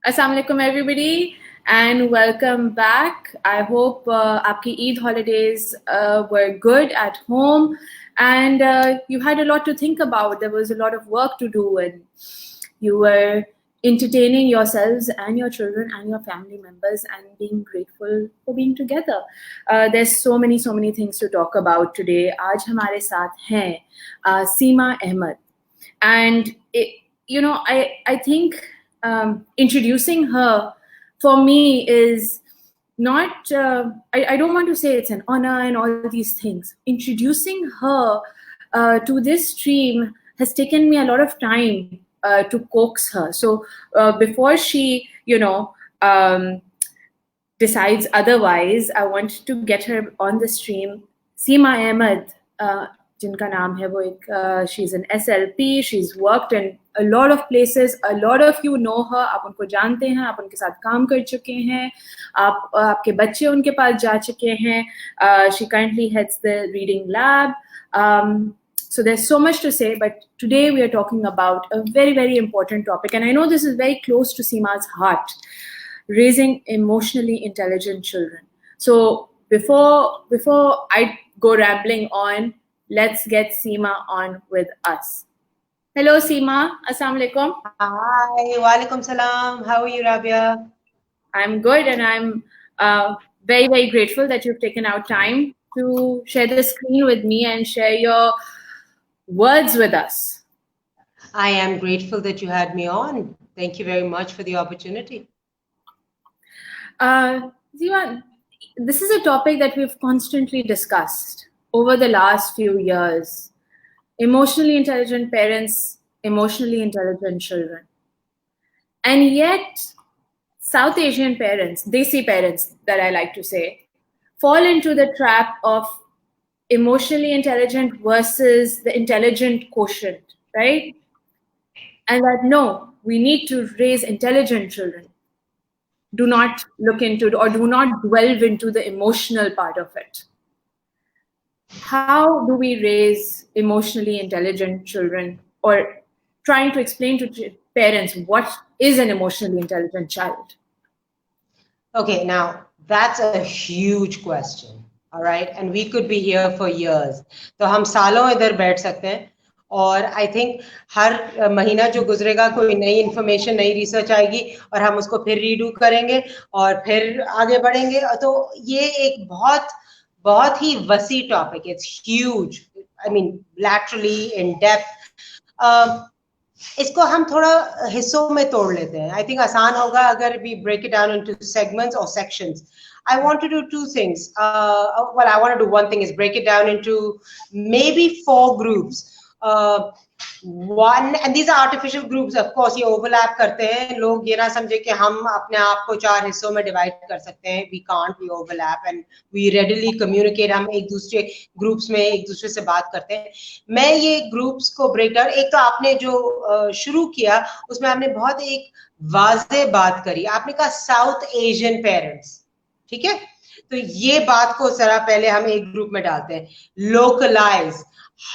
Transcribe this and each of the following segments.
Assalamu alaikum everybody and welcome back. I hope आपकी Eid holidays were good at home and you had a lot to think about. There was a lot of work to do and you were entertaining yourselves and your children and your family members and being grateful for being together. There's so many things to talk about today. आज हमारे साथ हैं Seema Ahmed and I think introducing her for me is not I don't want to say it's an honor and all these things. Introducing her to this stream has taken me a lot of time to coax her. So before she decides otherwise, I want to get her on the stream. Seema Ahmed, जिनका नाम है वो एक she's an SLP, she's worked in a lot of places, a lot of you know her, आप उनको जानते हैं, आप उनके साथ काम कर चुके हैं, आपके बच्चे उनके पास जा चुके हैं. She currently heads the reading lab. So there's so much to say, but today we are talking about a very important topic, and I know this is very close to Seema's heart: raising emotionally intelligent children. So before I go rambling on, let's get Seema on with us. Hello, Seema. Assalamu alaikum. Hi, walaikum salam. How are you, Rabia? I'm good, and I'm very grateful that you've taken out time to share the screen with me and share your words with us. I am grateful that you had me on. Thank you very much for the opportunity. Seema, this is a topic that we've constantly discussed over the last few years. Emotionally intelligent parents, emotionally intelligent children. And yet, South Asian parents, Desi parents that I like to say, fall into the trap of emotionally intelligent versus the intelligent quotient, right? And that no, we need to raise intelligent children. Do not look into or do not delve into the emotional part of it. How do we raise emotionally intelligent children, or trying to explain to parents what is an emotionally intelligent child? Okay, now that's a huge question, all right? And we could be here for years. तो हम सालों इधर बैठ सकते हैं और I think हर महीना जो गुजरेगा कोई नई इन्फॉर्मेशन, नई रिसर्च आएगी और हम उसको फिर रीडू करेंगे और फिर आगे बढ़ेंगे. तो ये एक बहुत ही वसी topic. It's huge. I mean, laterally, in depth. इसको हम थोड़ा हिस्सों में तोड़ लेते हैं. I think आसान होगा अगर we break it down into segments or sections. I want to do two things. Well, I want to do one thing is break it down into maybe 4 groups. One, and these are artificial groups, of course. ये overlap करते हैं. लोग ये ना समझे कि हम अपने आप को 4 हिस्सों में divide कर सकते हैं. We can't. We overlap and we readily communicate. हम एक दूसरे groups में एक दूसरे से बात करते हैं. मैं ये groups को break down. एक तो आपने जो शुरू किया उसमें आपने बहुत एक वाज़े बात करी. आपने कहा South Asian parents, ठीक है? तो ये बात को जरा पहले हम एक ग्रुप में डालते हैं. Localize.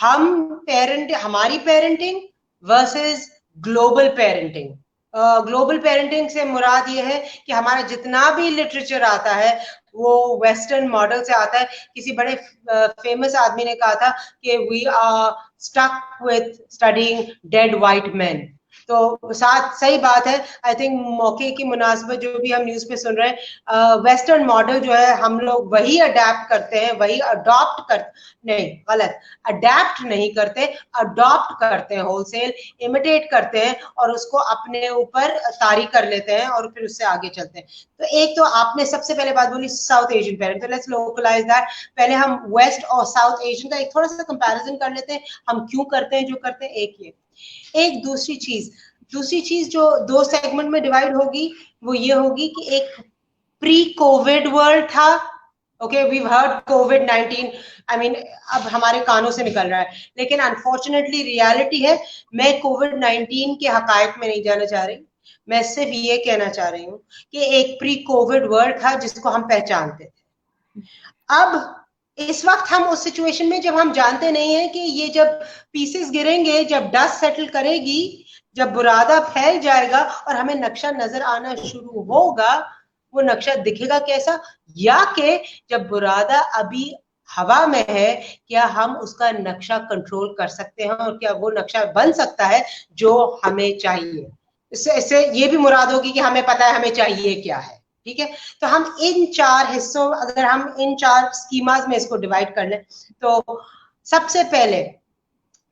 हमारी parenting versus global parenting. Global parenting से मुराद ये है कि हमारा जितना भी लिटरेचर आता है वो वेस्टर्न मॉडल से आता है. किसी बड़े फेमस आदमी ने कहा था कि we are stuck with studying dead white men. तो साथ सही बात है. आई थिंक मौके की मुनासिबत जो भी हम न्यूज़ पे सुन रहे हैं, वेस्टर्न मॉडल जो है हम लोग वही अडेप्ट करते हैं, वही अडॉप्ट कर नहीं, गलत, अडेप्ट नहीं करते, अडॉप्ट करते हैं, होलसेल इमिटेट करते हैं और उसको अपने ऊपर तारी कर लेते हैं और फिर उससे आगे चलते हैं. तो एक तो आपने सबसे पहले बात बोली साउथ एशियन पेरेंट. तो लेट्स लोकलाइज दैट. पहले हम वेस्ट और साउथ एशियन का एक थोड़ा सा कंपैरिजन कर लेते हैं. हम क्यों करते हैं जो करते हैं. एक दूसरी चीज जो 2 सेगमेंट में डिवाइड होगी वो ये होगी कि एक प्री कोविड वर्ल्ड था. ओके, वी हर्ड कोविड-19. आई मीन अब हमारे कानों से निकल रहा है, लेकिन अनफॉर्चुनेटली रियलिटी है. मैं कोविड-19 के हकायक में नहीं जाना चाह रही. मैं सिर्फ ये कहना चाह रही हूँ कि एक प्री कोविड वर्ल्ड था जिसको हम पहचानते थे. अब इस वक्त हम उस सिचुएशन में जब हम जानते नहीं हैं कि ये जब पीसेस गिरेंगे, जब डस्ट सेटल करेगी, जब बुरादा फैल जाएगा और हमें नक्शा नजर आना शुरू होगा, वो नक्शा दिखेगा कैसा, या कि जब बुरादा अभी हवा में है, क्या हम उसका नक्शा कंट्रोल कर सकते हैं और क्या वो नक्शा बन सकता है जो हमें चाहिए। इससे ये भी मुराद होगी कि हमें पता है हमें चाहिए क्या है। ठीक है, तो हम इन 4 हिस्सों, अगर हम इन 4 स्कीमास में इसको डिवाइड कर लें, तो सबसे पहले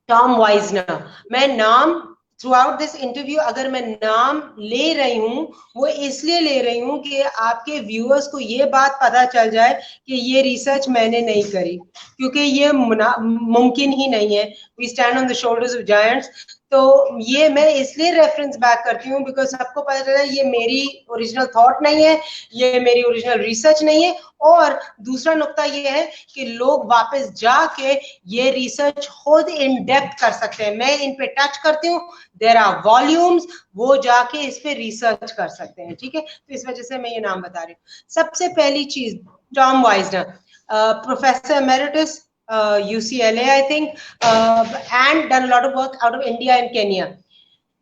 टॉम वाइजनर, मैं नाम थ्रू आउट दिस इंटरव्यू अगर मैं नाम ले रही हूं, वो इसलिए ले रही हूं कि आपके व्यूअर्स को ये बात पता चल जाए कि ये रिसर्च मैंने नहीं करी, क्योंकि ये मुमकिन ही नहीं है। We stand on the shoulders of giants. तो ये मैं इसलिए रेफरेंस बैक करती हूँ बिकॉज सबको पता चला ये मेरी ओरिजिनल थॉट नहीं है, ये मेरी ओरिजिनल रिसर्च नहीं है। और दूसरा नुक्ता ये है कि लोग वापस जाके ये रिसर्च खुद इन डेप्थ कर सकते हैं। मैं इन पे टच करती हूँ, देयर आर वॉल्यूम्स, वो जाके इस पे रिसर्च कर सकते हैं। ठीक है, तो इस वजह से मैं ये नाम बता रही हूँ। सबसे पहली चीज, Tom Weisner, professor emeritus, UCLA, I think, and done a lot of work out of India and Kenya,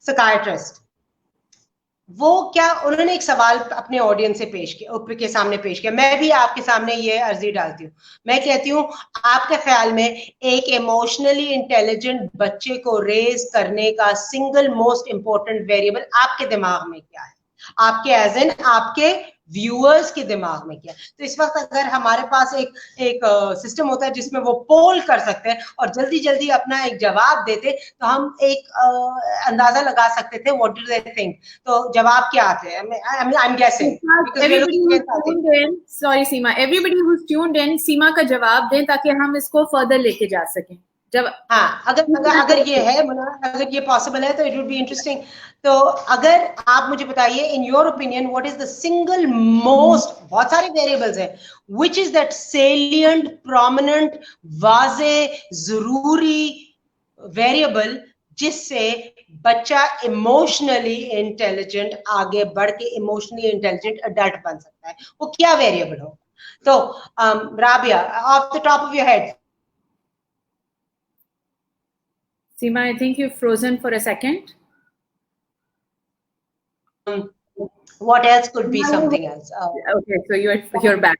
psychiatrist. वो क्या, उन्होंने एक सवाल अपने ऑडियंस से पेश किया, के सामने पेश किया। मैं भी आपके सामने ये अर्जी डालती हूँ। मैं कहती हूँ, आपके ख्याल में एक इमोशनली इंटेलिजेंट बच्चे को रेज करने का सिंगल मोस्ट इंपॉर्टेंट वेरिएबल आपके दिमाग में क्या है? आपके एज एन आपके व्यूअर्स के दिमाग में क्या? तो इस वक्त अगर हमारे पास एक सिस्टम होता है जिसमें वो पोल कर सकते हैं और जल्दी जल्दी अपना एक जवाब देते, तो हम एक अंदाजा लगा सकते थे व्हाट डू दे थिंक। तो जवाब क्या आते हैं? I am guessing, sorry Seema, everybody who's tuned in, सीमा का जवाब दें ताकि हम इसको फर्दर लेके जा सकें। जब हाँ, अगर ये है, अगर ये पॉसिबल है तो इट वुड बी इंटरेस्टिंग। तो अगर आप मुझे बताइए, in your opinion, what is the single most, बहुत सारे वेरिएबल्स हैं, which is that salient, prominent, वाजे, जरूरी वेरिएबल जिससे बच्चा इमोशनली इंटेलिजेंट आगे बढ़ के इमोशनली इंटेलिजेंट अडल्ट बन सकता है? वो क्या वेरिएबल हो? तो Rabia, of the top of your head. Seema, I think you've frozen for a second. What else could be something else? Okay, so you're back.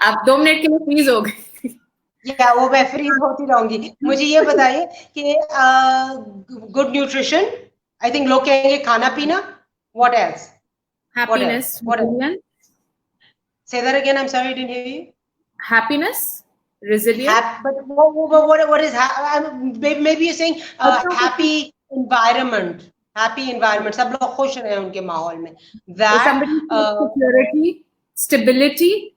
आप 2 मिनट के लिए फ्रीज हो गए। या वो मैं फ्रीज होती रहूंगी। मुझे ये बताइए कि गुड न्यूट्रिशन, आई थिंक लोग कहेंगे खाना पीना, what else? Happiness, resilience. Say that again, I'm sorry, I didn't hear you. Happiness, resilience. But what is maybe you're saying happy environment. Happy environment, सब लोग खुश रहे उनके माहौल में। That security, stability.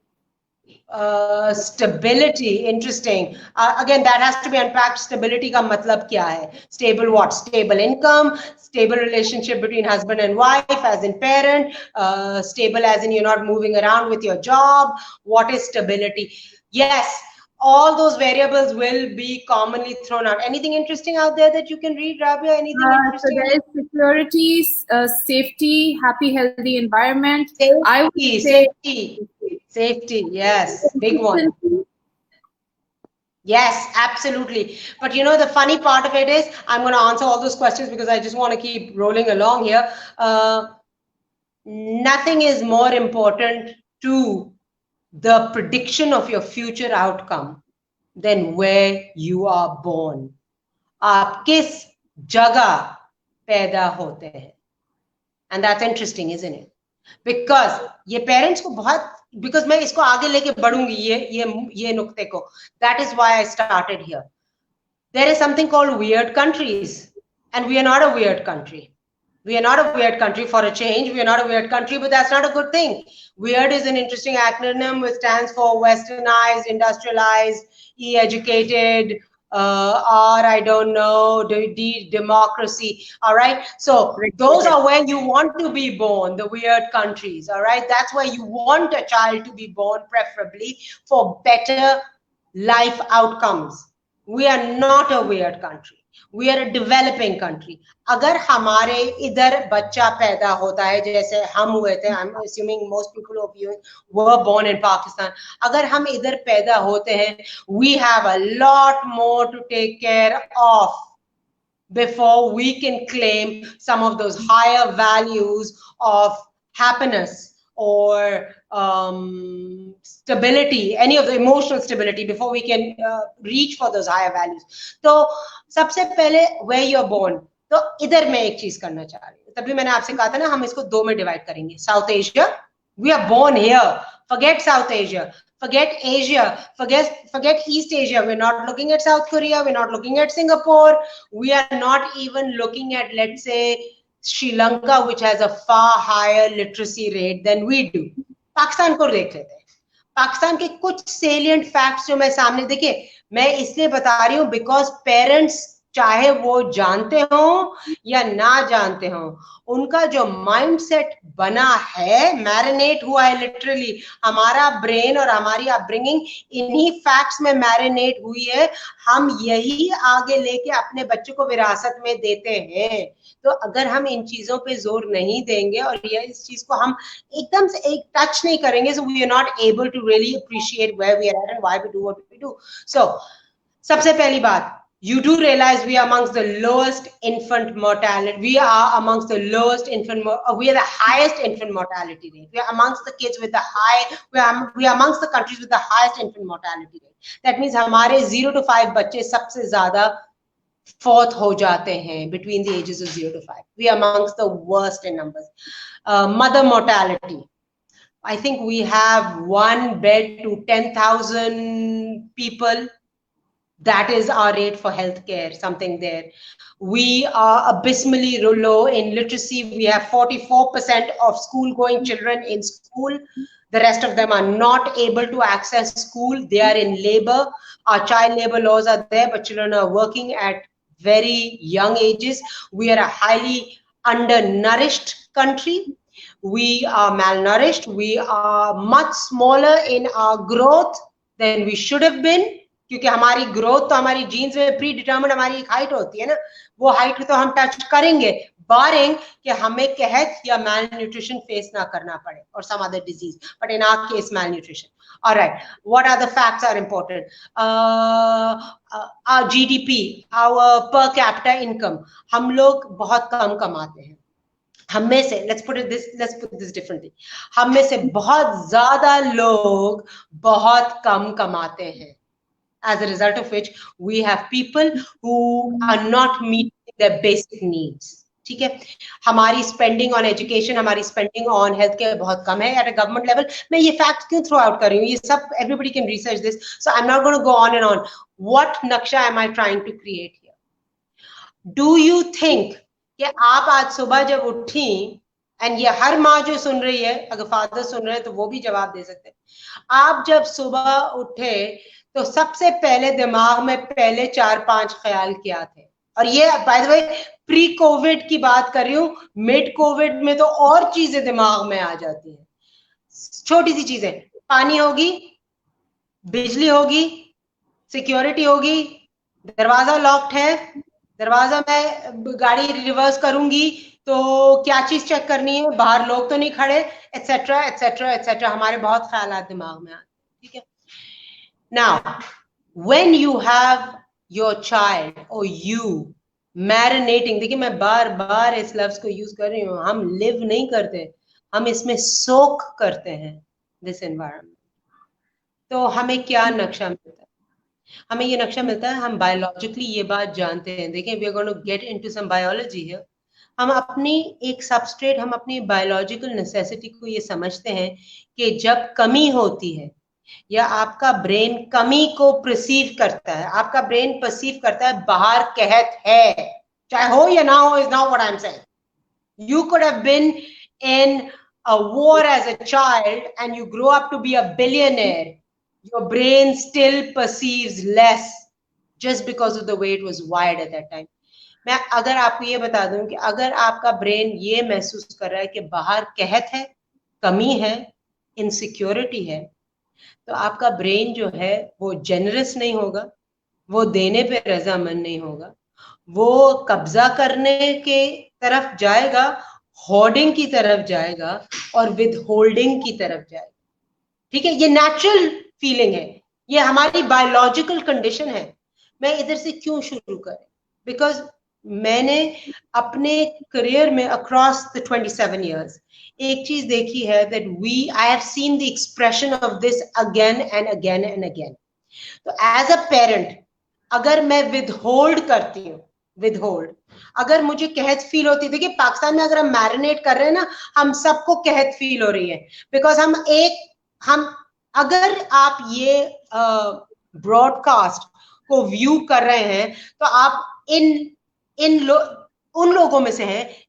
Stability, interesting. Again, that has to be unpacked. Stability का मतलब क्या है? Stable what? Stable income, stable relationship between husband and wife, as in parent, stable as in you're not moving around with your job. What is stability? Yes, all those variables will be commonly thrown out. Anything interesting out there that you can read, Rabia? Anything interesting? So there is security, safety, happy, healthy environment. Safety, I would say safety, yes, big one. Yes, absolutely. But you know, the funny part of it is, I'm going to answer all those questions because I just want to keep rolling along here. Nothing is more important to the prediction of your future outcome than where you are born. आप किस जगह पैदा होते हैं? And that's interesting, isn't it? Because ये parents को बहुत, because मैं इसको आगे लेके बढ़ूंगी ये नुक्ते को. That is why I started here. There is something called weird countries, and we are not a weird country. We are not a weird country. For a change, we are not a weird country, but that's not a good thing. Weird is an interesting acronym which stands for westernized, industrialized, e-educated, or I don't know, democracy. All right. So those are where you want to be born, the weird countries. All right. That's where you want a child to be born, preferably for better life outcomes. We are not a weird country. We are a developing country. अगर हमारे इधर बच्चा पैदा होता है जैसे हम हुए थे, I'm assuming most people of you were born in Pakistan. अगर हम इधर पैदा होते हैं, we have a lot more to take care of before we can claim some of those higher values of happiness or stability, any of the emotional stability, before we can reach for those higher values. तो सबसे पहले where you're born, तो इधर मैं एक चीज करना चाह रही हूँ, तभी मैंने आपसे कहा था ना हम इसको दो में डिवाइड करेंगे. South Asia, we are born here, forget South Asia, forget Asia, forget East Asia. We're not looking at South Korea, we're not looking at Singapore, we are not even looking at, let's say, Sri Lanka, which has a far higher literacy rate than we do. Pakistan को देख लेते हैं. पाकिस्तान के कुछ salient facts जो मैं सामने, देखिए मैं इसलिए बता रही हूँ बिकॉज पेरेंट्स चाहे वो जानते हो या ना जानते हो, उनका जो माइंडसेट बना है, मैरिनेट हुआ है लिटरली. हमारा ब्रेन और हमारी अपब्रिंगिंग इन्हीं फैक्ट्स में मैरिनेट हुई है. हम यही आगे लेके अपने बच्चे को विरासत में देते हैं. तो अगर हम इन चीजों पे जोर नहीं देंगे और ये इस चीज को हम एकदम से एक टच नहीं करेंगे, so we are not able to really appreciate where we are at and why we do what we do. So सबसे पहली बात, you do realize we are amongst the lowest infant mortality. We are amongst the lowest we are the highest infant mortality rate. We are amongst the kids with the we are amongst the countries with the highest infant mortality rate. That means हमारे 0 to 5 बच्चे सबसे ज्यादा fourth हो जाते हैं between the ages of 0 to 5. We are amongst the worst in numbers. Mother mortality, I think we have 1 bed to 10,000 people. That is our rate for healthcare, something there. We are abysmally low in literacy. We have 44% of school-going children in school. The rest of them are not able to access school. They are in labor. Our child labor laws are there, but children are working at very young ages. We are a highly undernourished country. We are malnourished. We are much smaller in our growth than we should have been. क्योंकि हमारी growth तो हमारी jeans में pre determined हमारी एक height होती है ना, वो हाइट तो हम टच करेंगे बारिंग कि हमें कहत या मैल न्यूट्रिशन फेस ना करना पड़े और some other disease, but in our case malnutrition. Alright, what are the facts are important. Our GDP, our per capita income, हम लोग बहुत कम कमाते हैं. हम में से let's put this differently, हम में से बहुत ज्यादा लोग बहुत कम कमाते हैं. As a result of which we have people who are not meeting their basic needs. ठीक है, हमारी स्पेंडिंग ऑन एजुकेशन, हमारी स्पेंडिंग ऑन हेल्थ केयर बहुत कम है एट अ गवर्नमेंट लेवल. मैं ये फैक्ट क्यों थ्रो आउट कर रही हूँ, ये सब everybody can research this, so I am not going to go on and on. What नक्शा am I trying to create here? Do you think कि आप आज सुबह जब उठी, एंड ये हर माँ जो सुन रही है, अगर फादर सुन रहे हैं तो वो भी जवाब दे सकते हैं, आप जब सुबह उठे तो सबसे पहले दिमाग में पहले 4-5 ख्याल क्या थे? और ये by the way pre Covid की बात कर रही हूँ, मिड कोविड में तो और चीजें दिमाग में आ जाती हैं, छोटी सी चीजें. पानी होगी, बिजली होगी, सिक्योरिटी होगी, दरवाजा लॉक्ड है, दरवाजा मैं गाड़ी रिवर्स करूंगी तो क्या चीज चेक करनी है, बाहर लोग तो नहीं खड़े, एटसेट्रा एटसेट्रा एटसेट्रा. हमारे बहुत ख्यालात दिमाग में आते हैं. ठीक है. Now, when you have your child or you marinating, देखिए मैं बार बार इस लफ्ज को यूज कर रही हूँ, हम लिव नहीं करते, हम इसमें सोक करते हैं दिस एनवायरनमेंट. तो हमें क्या नक्शा मिलता है? हमें ये नक्शा मिलता है, हम बायोलॉजिकली ये बात जानते हैं. देखिए we are going to get into some biology here. हम अपनी एक सबस्ट्रेट, हम अपनी बायोलॉजिकल नेसेसिटी को ये समझते हैं कि जब कमी होती है या आपका ब्रेन कमी को परसीव करता है, आपका ब्रेन परसीव करता है बाहर कहत है, चाहे हो या ना हो, is not what I am saying. You could have been in a war as a child and you grow up to be a billionaire, your brain still perceives less just because of the way it was wired at that time. मैं अगर आपको ये बता दूं कि अगर आपका brain ये महसूस कर रहा है कि बाहर कहत है, कमी है, इनसिक्योरिटी है, तो आपका ब्रेन जो है वो जेनरस नहीं होगा, वो देने पे रजामंद नहीं होगा, वो कब्जा करने के तरफ जाएगा, होर्डिंग की तरफ जाएगा और विद होल्डिंग की तरफ जाएगा. ठीक है, ये नेचुरल फीलिंग है, ये हमारी बायोलॉजिकल कंडीशन है. मैं इधर से क्यों शुरू करें? बिकॉज मैंने अपने करियर में अक्रॉस द 27 years एक चीज देखी है that I have seen the expression of this again and again and again. तो एज अ पेरेंट अगर मैं विदहोल्ड करती हूँ, विदहोल्ड, अगर मुझे कहत फील होती है, देखिए पाकिस्तान में अगर हम मैरिनेट कर रहे हैं ना, हम सबको कहत फील हो रही है, बिकॉज हम अगर आप ये ब्रॉडकास्ट को व्यू कर रहे हैं तो आप उन लोगों में से हैं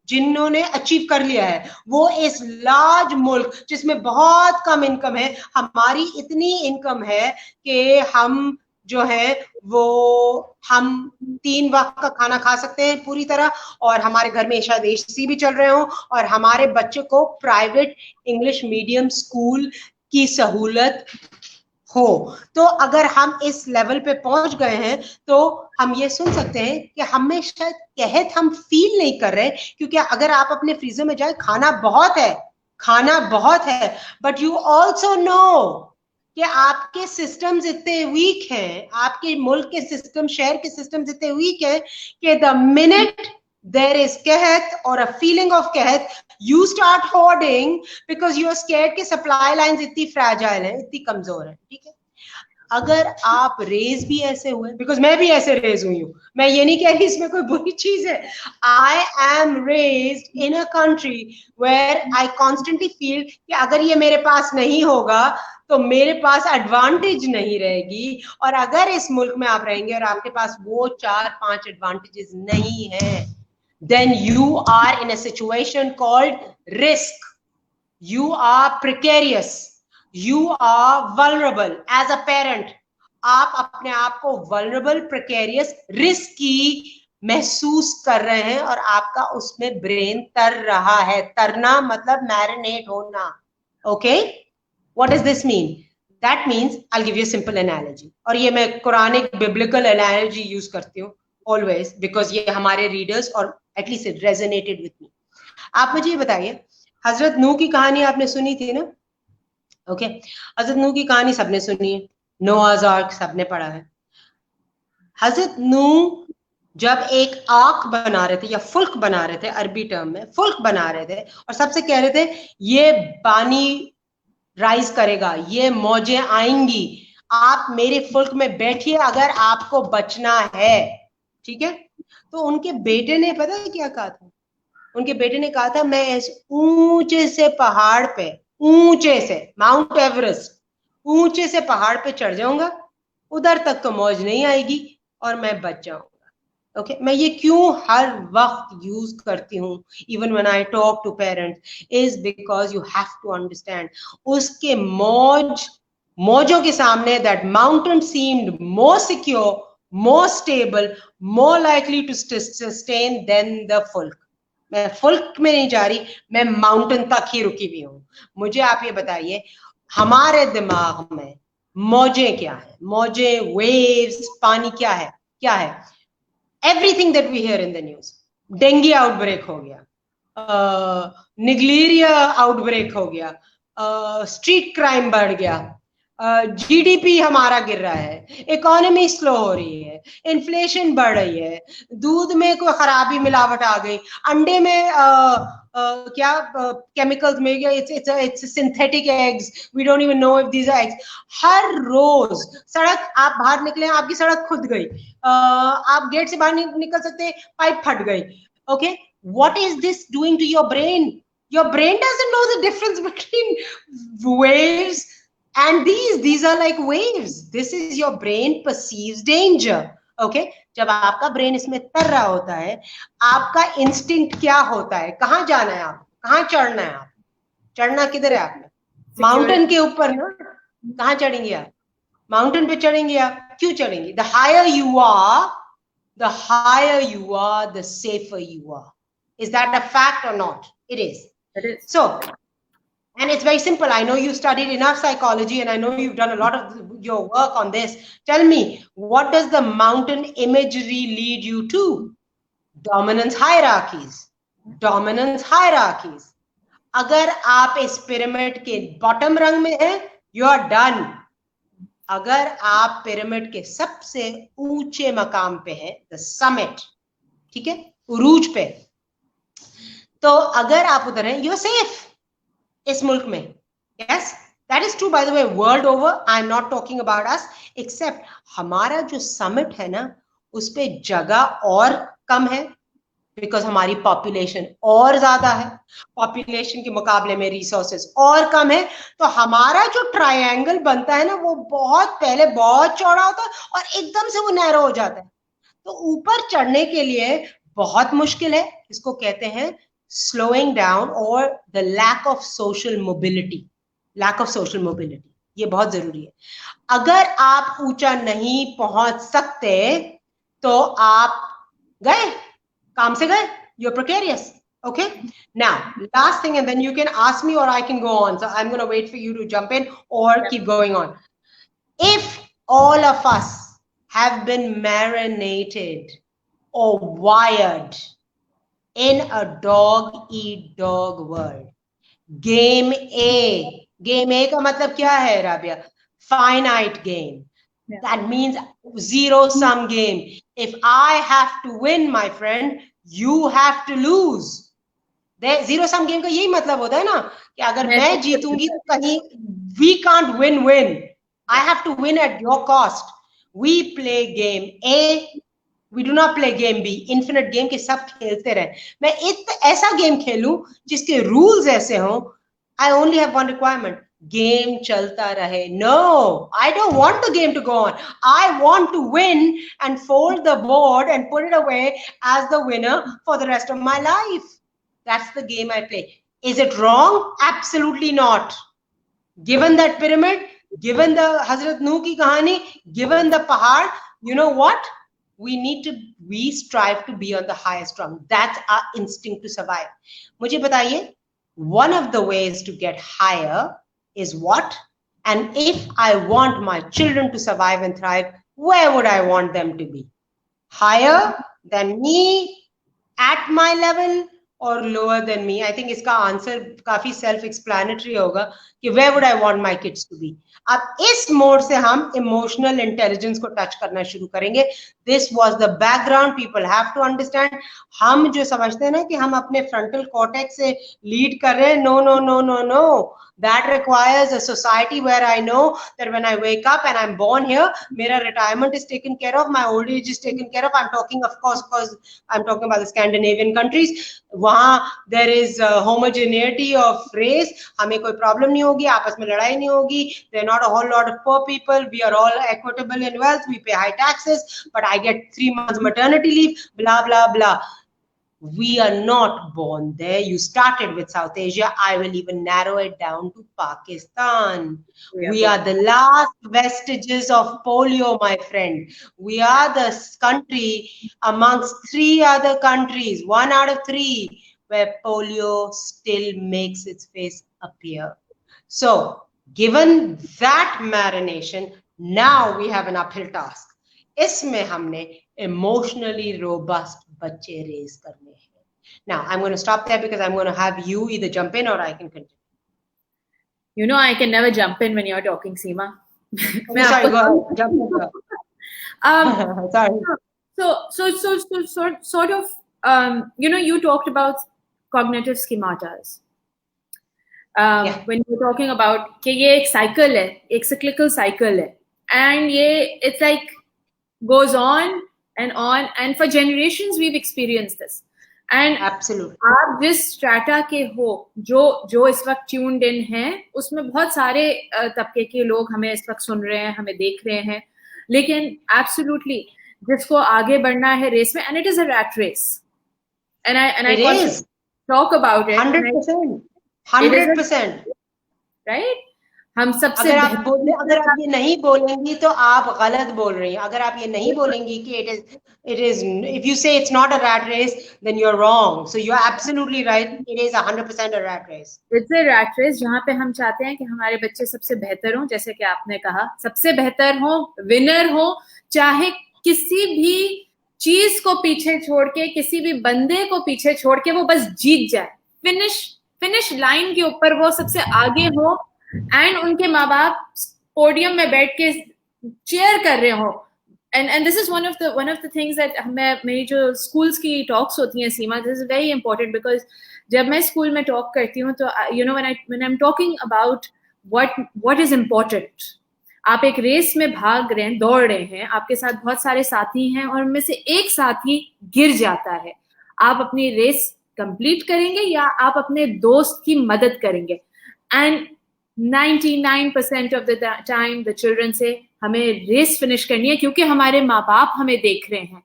जिन्होंने अचीव कर लिया है। वो इस लार्ज मुल्क जिसमें बहुत कम इनकम है, हमारी इतनी इनकम है कि हम जो है वो हम 3 वक्त का खाना खा सकते हैं पूरी तरह, और हमारे घर में शायद एसी भी चल रहे हो, और हमारे बच्चे को प्राइवेट इंग्लिश मीडियम स्कूल की सहूलत हो। तो अगर हम इस लेवल पे पहुंच गए हैं तो हम ये सुन सकते हैं कि हमें शायद कहत हम फील नहीं कर रहे, क्योंकि अगर आप अपने फ्रीजर में जाए, खाना बहुत है, बट यू ऑल्सो नो कि आपके सिस्टम्स इतने वीक हैं, आपके मुल्क के सिस्टम, शहर के सिस्टम्स इतने वीक हैं कि द मिनट there is कहत or a feeling of कहत, you start hoarding because you are scared कि supply lines इतनी fragile हैं, इतनी कमजोर हैं, ठीक है। अगर आप रेज भी ऐसे हुए, बिकॉज मैं भी ऐसे रेज हुई हूँ, मैं ये नहीं कह रही इसमें कोई बुरी चीज है, I am raised in a country where I constantly feel कि अगर ये मेरे पास नहीं होगा तो मेरे पास एडवांटेज नहीं रहेगी, और अगर इस मुल्क में आप रहेंगे और आपके पास वो 4-5 एडवांटेजेस नहीं है, then you are in a situation called risk. You are precarious. You are vulnerable. As a parent, आप अपने आप को vulnerable, precarious, risky महसूस कर रहे हैं, और आपका उसमें ब्रेन तर रहा है। तरना मतलब मैरिनेट होना। Okay? What does this mean? That means, I'll give you a simple analogy. और ये मैं कुरानिक biblical analogy यूज करती हूँ always, because ये हमारे readers और at least it resonated with me. आप मुझे ये बताइए, हजरत नूह की कहानी आपने सुनी थी ना? ओके, हजरत नूह की कहानी सबने सुनी है, नोआज आर्क सबने पढ़ा है। हजरत नूह जब एक आर्क बना रहे थे या फुल्क बना रहे थे, अरबी टर्म में फुल्क बना रहे थे, और सबसे कह रहे थे ये पानी राइज करेगा, ये मौजें आएंगी, आप मेरे फुल्क में बैठिए अगर आपको बचना है, ठीक है। तो उनके बेटे ने पता है क्या कहा था? उनके बेटे ने कहा था, मैं इस ऊंचे से पहाड़ पे, ऊंचे से माउंट एवरेस्ट, ऊंचे से पहाड़ पे चढ़ जाऊंगा, उधर तक तो मौज नहीं आएगी और मैं बच जाऊंगा। ओके, मैं ये क्यों हर वक्त यूज करती हूँ, even when I talk to parents, is because you have to understand, उसके मौजों के सामने that mountain seemed more secure, more stable, more likely to sustain than the fulk. मैं फुल्क में नहीं जा रही, मैं माउंटेन तक ही रुकी हुई हूँ। मुझे आप ये बताइए, हमारे दिमाग में मौजें क्या है? मौजें, वेव्स, पानी क्या है? क्या है? Everything that we hear in the news, dengue outbreak हो गया, निगलेरिया आउटब्रेक हो गया, स्ट्रीट क्राइम बढ़ गया, जीडीपी हमारा गिर रहा है, इकोनॉमी स्लो हो रही है, इन्फ्लेशन बढ़ रही है, दूध में कोई खराबी मिलावट आ गई, अंडे में क्या केमिकल्स मिल गया, it's synthetic eggs, we don't even know if these are eggs. हर रोज सड़क, आप बाहर निकले, आपकी सड़क खुद गई, आप गेट से बाहर निकल सकते, पाइप फट गई। Okay, what is this doing to your brain? Your brain doesn't know the difference between waves and these are like waves. This is your brain perceives danger. Okay, जब आपका ब्रेन इसमें तर रहा होता है, आपका इंस्टिंक्ट क्या होता है? कहाँ जाना है आप, कहाँ चढ़ना है आप? चढ़ना किधर है आपने? माउंटेन के ऊपर ना। कहाँ चढ़ेंगे आप? माउंटेन पे चढ़ेंगे आप। क्यों चढ़ेंगे? the higher you are, the safer you are. Is that a fact or not? It is. It is. So, and it's very simple. I know you studied enough psychology, and I know you've done a lot of your work on this. Tell me, what does the mountain imagery lead you to? Dominance hierarchies. Dominance hierarchies. अगर आप इस pyramid के bottom रंग में हैं, you are done. अगर आप pyramid के सबसे ऊंचे मकाम पे हैं, द समिट, ठीक है, उरूज पे, तो अगर आप उधर हैं, यू आर सेफ इस मुल्क में. Yes, that is true by the way world over. I am not talking about us, except हमारा जो समिट है ना, उस पे जगह और कम है, बिकॉज हमारी पॉपुलेशन और ज्यादा है, पॉपुलेशन के मुकाबले में रिसोर्सेज और कम है. तो हमारा जो ट्रायंगल बनता है ना, वो बहुत पहले बहुत चौड़ा होता है और एकदम से वो नैरो हो जाता है. तो ऊपर चढ़ने के लिए बहुत मुश्किल है. इसको कहते हैं slowing down or the lack of social mobility. lack of social mobility, ये बहुत जरूरी है. अगर आप ऊंचा नहीं पहुंच सकते तो आप गए, काम से गए, you're precarious. Okay, now last thing, and then you can ask me or I can go on. So I'm going to wait for you to jump in or keep going on. If all of us have been marinated or wired in a dog eat dog world, game A का मतलब क्या है Rabia? Finite game. Yeah. That means zero sum game. If I have to win, my friend, you have to lose. Zero sum game का यही मतलब होता है ना, कि अगर मैं जीतूंगी तो कहीं we can't win. I have to win at your cost. We play game A, we do not play game B. Infinite game के सब खेलते रहे. मैं ऐसा गेम खेलूं जिसके रूल्स ऐसे हों. I only have one requirement. Game चलता रहे. No, I don't want the game to go on. I want to win and fold the board and put it away as the winner for the rest of my life. That's the game I play. Is it wrong? Absolutely not. Given that pyramid, given the Hazrat Nuh ki kahani, given the pahad, you know what? We strive to be on the highest rung. That's our instinct to survive. मुझे बताइए, one of the ways to get higher is what? And if I want my children to survive and thrive, where would I want them to be? Higher than me, at my level, or lower than me? I think इसका answer काफी self explanatory होगा कि where would I want my kids to be. अब इस mode से हम emotional intelligence को touch करना शुरू करेंगे. This was the background. People have to understand. हम जो समझते हैं ना कि हम अपने फ्रंटल कॉर्टेक्स से लीड कर रहे हैं, no no no no no. That requires a society where I know that when I wake up and I'm born here, मेरा retirement is taken care of, my old age is taken care of. I'm talking, of course, because I'm talking about the Scandinavian countries. वहाँ there is homogeneity of race. हमें कोई problem नहीं होगी, आपस में लड़ाई नहीं होगी. There are not a whole lot of poor people. We are all equitable in wealth. We pay high taxes, but I get 3 months maternity leave. Blah blah blah. We are not born there. You started with South Asia. I will even narrow it down to Pakistan. We are the last vestiges of polio, my friend. We are the country amongst 3 other countries, 1 out of 3, where polio still makes its face appear. So, given that marination, now we have an uphill task. इसमें हमने emotionally robust बच्चे raise करने हैं. Now I'm going to stop there because I'm going to have you either jump in or I can continue. You know, I can never jump in when you're talking, Seema. Sorry, go ahead. Jump in. Sorry. So sort of, you know, you talked about cognitive schematas. When you're talking about कि ये एक cycle है, एक cyclical cycle है, and it's like goes on, and for generations we've experienced this. And absolutely, आप जिस strata के हो, जो इस वक्त tuned in हैं, उसमें बहुत सारे तबके के लोग हमें इस वक्त सुन रहे हैं, हमें देख रहे हैं. लेकिन absolutely जिसको आगे बढ़ना है रेस में, and it is a rat race, and I talk about it. 100%. Right? हम सबसे अगर आप ये नहीं बोलेंगी तो आप गलत बोल रही हैं. अगर आप ये नहीं बोलेंगी कि it is if you say it's not a rat race, then you're wrong. So you're absolutely right. It is 100% a rat race. It's a rat race जहाँ पे हम चाहते हैं कि हमारे बच्चे सबसे बेहतर हों, जैसे कि आपने कहा, सबसे बेहतर हो, विनर हो, चाहे किसी भी चीज को पीछे छोड़ के, किसी भी बंदे को पीछे छोड़ के वो बस जीत जाए. फिनिश लाइन के ऊपर वो सबसे आगे हो, एंड उनके माँ बाप पोडियम में बैठ के cheer कर रहे हो. And this is one of the things that मेरी जो schools की talks होती हैं सीमा, this is very important because जब मैं school में talk करती हूँ तो you know when I'm talking about what is important, आप एक रेस में भाग रहे हैं, दौड़ रहे हैं, आपके साथ बहुत सारे साथी हैं और उनमें से एक साथी गिर जाता है, आप अपनी रेस कंप्लीट करेंगे या आप अपने दोस्त की मदद करेंगे? And 99% of the time the children से हमें रेस फिनिश करनी है क्योंकि हमारे माँ बाप हमें देख रहे हैं.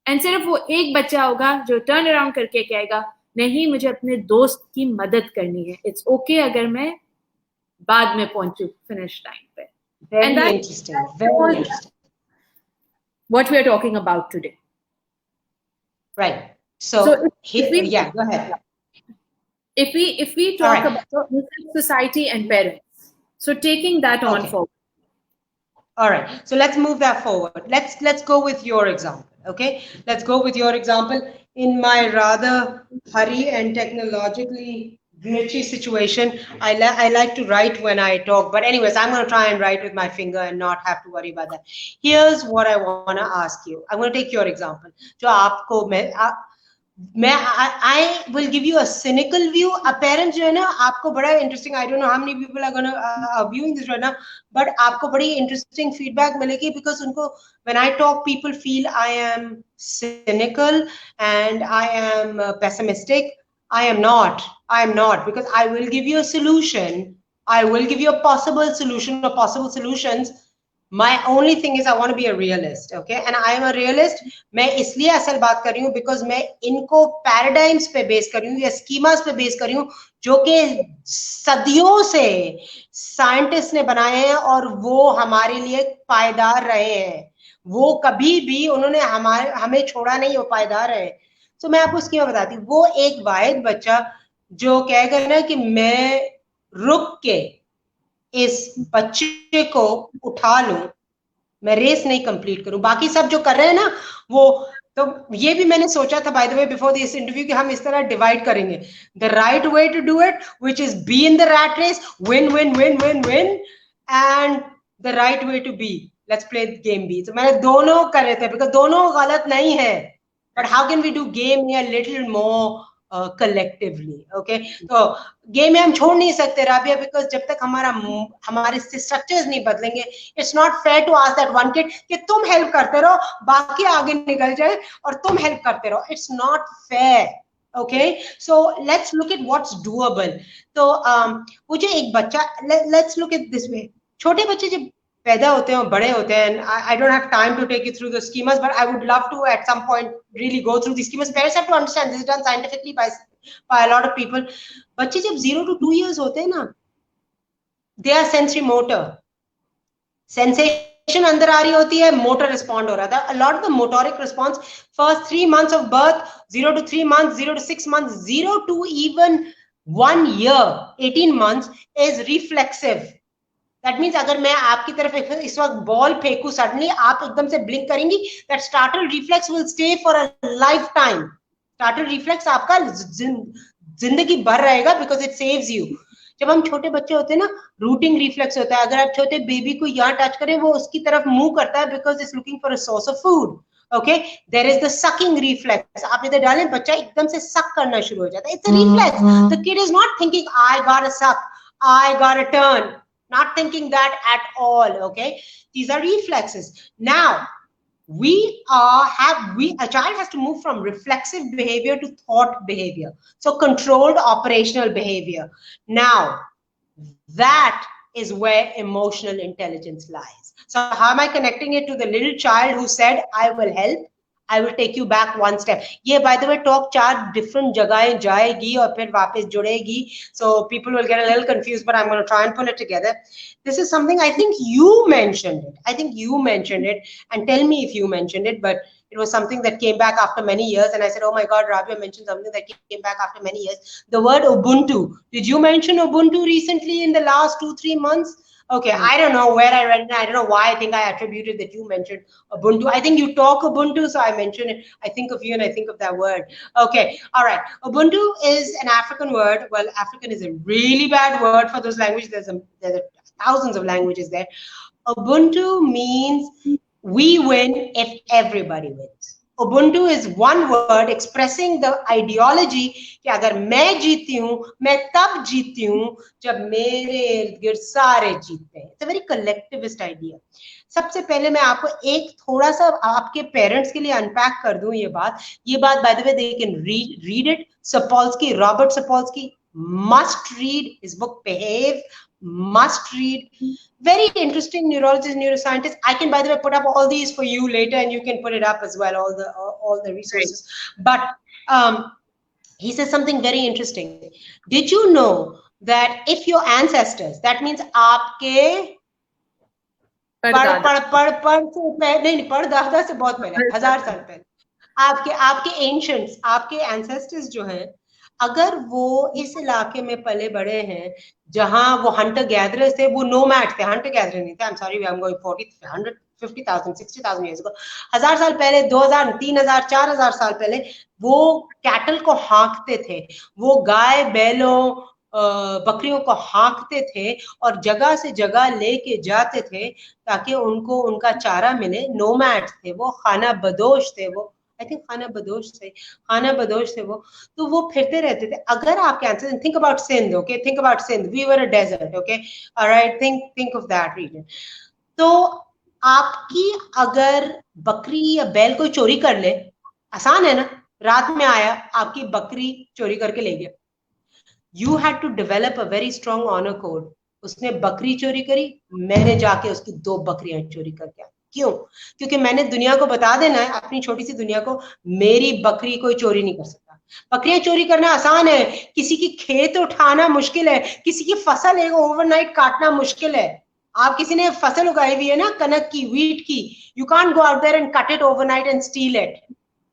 एंड सिर्फ वो एक बच्चा होगा जो टर्न अराउंड करके कहेगा नहीं, मुझे अपने दोस्त की मदद करनी है. इट्स ओके अगर मैं बाद में पहुंचू फिनिश टाइम पे. Very interesting. Very interesting. What we are talking about today. Right. So yeah, go ahead. If we talk about society and parents, so taking that on forward. All right. So let's move that forward. Let's go with your example. Okay. Let's go with your example. In my rather hurry and technologically glitchy situation, I like to write when I talk, but anyways, I'm going to try and write with my finger and not have to worry about that. Here's what I want to ask you. I'm going to take your example. जो आपको I will give you a cynical view. A parent जो है ना, आपको बड़ा interesting. I don't know how many people are gonna viewing this right now, but आपको बड़ी interesting feedback मिलेगी because उनको when I talk, people feel I am cynical and I am pessimistic. I am not. I am not, because I will give you a solution. I will give you a possible solution or possible solutions. My only thing is I want to be a realist, okay? And I am a realist. मैं इसलिए असल बात कर रही हूँ because मैं इनको paradigms पे base कर रही हूँ या schemas पे base कर रही हूँ जो कि सदियों से scientists ने बनाए हैं और वो हमारे लिए पायदार रहे हैं. वो कभी भी उन्होंने हमें छोड़ा नहीं, वो पायदार रहे. तो मैं आपको स्कीमा बताती हूँ. वो एक वाहिद बच्चा जो कहेगा ना कि मैं रुक के इस बच्चे को उठा लूं, मैं रेस नहीं कंप्लीट करूं, बाकी सब जो कर रहे हैं ना वो. तो ये भी मैंने सोचा था by the way before this interview कि हम इस तरह डिवाइड करेंगे. The right way to do it which is be in the rat race, win win win win win, and the right way to be let's play game be. तो मैंने दोनों करे थे बिकॉज दोनों गलत नहीं है, but how can we do game a little more collectively, okay? तो गेम में हम छोड़ नहीं सकते राबिया, बिकॉज जब तक हमारे स्ट्रक्चर्स नहीं बदलेंगे. It's not fair to ask that one kid कि तुम हेल्प करते रहो, बाकी आगे निकल जाए और तुम हेल्प करते रहो. It's not fair. Okay, so let's look at what's doable. तो मुझे एक बच्चा, let's look at this way. छोटे बच्चे जब पैदा होते हैं और बड़े होते हैं, I don't have time to take you through the schemas, but I would love to at some point really go through these schemas. Parents have to understand this is done scientifically by a lot of people. बच्चे जब 0 to 2 years होते हैं ना, they are sensory motor. Sensation अंदर आ रही होती है, motor respond हो रहा था. A lot of the motoric response first 3 months of birth, 0 to 3 months, 0 to 6 months, 0 to even 1 year, 18 months is reflexive. That means अगर मैं आपकी तरफ इस वक्त बॉल फेंकूं, सडनली आप एकदम से ब्लिंक करेंगी, that startle reflex will stay for a lifetime. Startle reflex आपका जिंदगी भर रहेगा because it saves you. जब हम छोटे बच्चे होते हैं ना, रूटिंग रिफ्लेक्स होता है. अगर आप छोटे बेबी को यहाँ टच करें, वो उसकी तरफ मूव करता है because it's looking for a source of food. Okay, there is the sucking reflex. आप इधर डालें, बच्चा एकदम से suck करना शुरू हो जाता है. It's a reflex. The kid is not thinking I gotta suck, I gotta turn. Not thinking that at all. Okay, these are reflexes. Now a child has to move from reflexive behavior to thought behavior, so controlled operational behavior. Now that is where emotional intelligence lies. So how am I connecting it to the little child who said I will help, I will take you back one step? ये by the way talk 4 different जगहें जाएगी और फिर वापस जुड़ेगी, so people will get a little confused, but I'm going to try and pull it together. This is something I think you mentioned it. I think you mentioned it, and tell me if you mentioned it, but it was something that came back after many years, and I said, oh my God, Rabia mentioned something that came back after many years. The word Ubuntu. Did you mention Ubuntu recently in the last 2-3 months? Okay, I don't know where I read it. I don't know why I think I attributed that you mentioned Ubuntu. I think you talk Ubuntu, so I mentioned it. I think of you and I think of that word. Okay, all right. Ubuntu is an African word. Well, African is a really bad word for those languages. There's thousands of languages there. Ubuntu means we win if everybody wins. Ubuntu is one word expressing the ideology कि अगर मैं जीती हूँ, मैं तब जीती हूँ जब मेरे इर्द गिर्द सारे जीतते हैं. It's a very collectivist idea. सबसे पहले मैं आपको एक थोड़ा सा आपके पेरेंट्स के लिए अनपैक कर दूं ये बात by the way they can read it. Sapolsky, Robert Sapolsky, must read his book Behave, must read. Very interesting neurologist, neuroscientist. I can, by the way, put up all these for you later, and you can put it up as well, all the resources. But he says something very interesting. Did you know that if your ancestors, that means आपके दादा से बहुत पहले, 1000 साल पहले, आपके ancients, आपके ancestors जो हैं, अगर वो इस इलाके में पले बड़े हैं जहां वो हंटर गैदरर्स थे, वो नोमैड थे, हंटर गैदरर नहीं थे. I am sorry, I am going 150,000 60,000 years ago. 1000 साल पहले, 2000 3000 4000 साल पहले वो कैटल को हाँकते थे, वो गाय बैलों बकरियों को हाँकते थे और जगह से जगह लेके जाते थे ताकि उनको उनका चारा मिले. नोमैड थे वो, खाना बदोश थे वो, आई थिंक खाना बदोश थे वो. तो वो फिरते रहते थे. अगर आपके answer, think about Sindh, okay, think about Sindh, we were a desert, okay, alright, think of that region. तो आपकी अगर बकरी या बैल कोई चोरी कर ले, आसान है ना, रात में आया आपकी बकरी चोरी करके ले गया. You had to develop a very strong honor code. उसने बकरी चोरी करी, मैंने जाके उसकी 2 बकरियां चोरी करके आया. क्यों? क्योंकि मैंने दुनिया को बता देना है, अपनी छोटी सी दुनिया को, मेरी बकरी कोई चोरी नहीं कर सकता. बकरियां चोरी करना आसान है, किसी की खेत उठाना मुश्किल है, किसी की फसल एक ओवरनाइट काटना मुश्किल है. आप किसी ने फसल उगाई हुई है ना, कनक की, व्हीट की, you can't go out there and cut it overnight and steal it.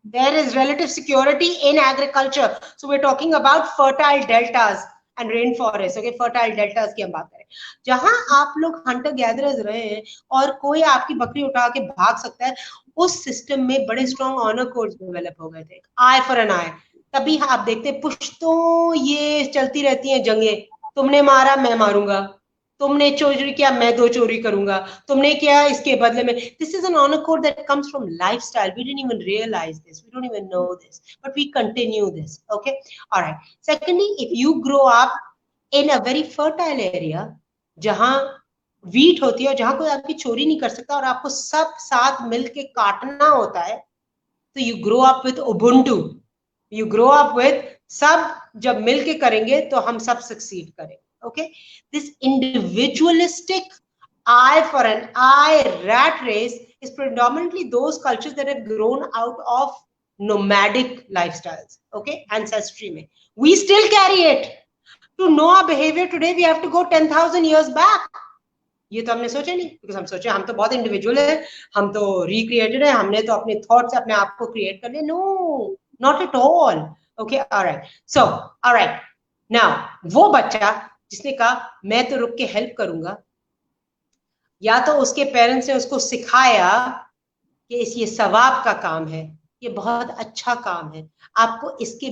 There is relative security in agriculture. So we're talking about fertile deltas and rainforests. Okay, fertile deltas की हम बात करें, जहां आप लोग हंटर गैदरर्स रहे हैं और कोई आपकी बकरी उठा के भाग सकता है. उस सिस्टम में बड़े स्ट्रॉन्ग ऑनर कोड्स डेवलप हो गए थे. आई फॉर एन आई. तभी आप देखते पुश्तों ये चलती रहती हैं जंगे, तुमने मारा मैं मारूंगा, तुमने चोरी किया मैं 2 चोरी करूंगा, तुमने किया इसके बदले में. This is an honor code that comes from lifestyle. We didn't even realize this. We don't even know this, but we continue this. Okay, all right. Secondly, if you grow up in a very fertile area जहां wheat होती है, जहां कोई आपकी चोरी नहीं कर सकता और आपको सब साथ मिलके काटना होता है, तो you grow up with Ubuntu. You grow up with सब जब मिलके करेंगे तो हम सब succeed करेंगे. Okay, this individualistic eye for an eye rat race is predominantly those cultures that have grown out of nomadic lifestyles. Okay, ancestry mein we still carry it. To know our behavior today, we have to go 10,000 years back. ये तो हमने सोचा नहीं, because हम सोचे हम तो बहुत इंडिविजुअल है, हम तो रिक्रिएटेड है, हमने तो अपने थॉट से अपने आप को क्रिएट कर लिया. No, not at all. Okay, alright. So alright, now वो बच्चा जिसने कहा मैं तो रुक के हेल्प करूंगा, या तो उसके पेरेंट्स ने उसको सिखाया कि ये सवाब का काम है, ये बहुत अच्छा काम है, आपको इसके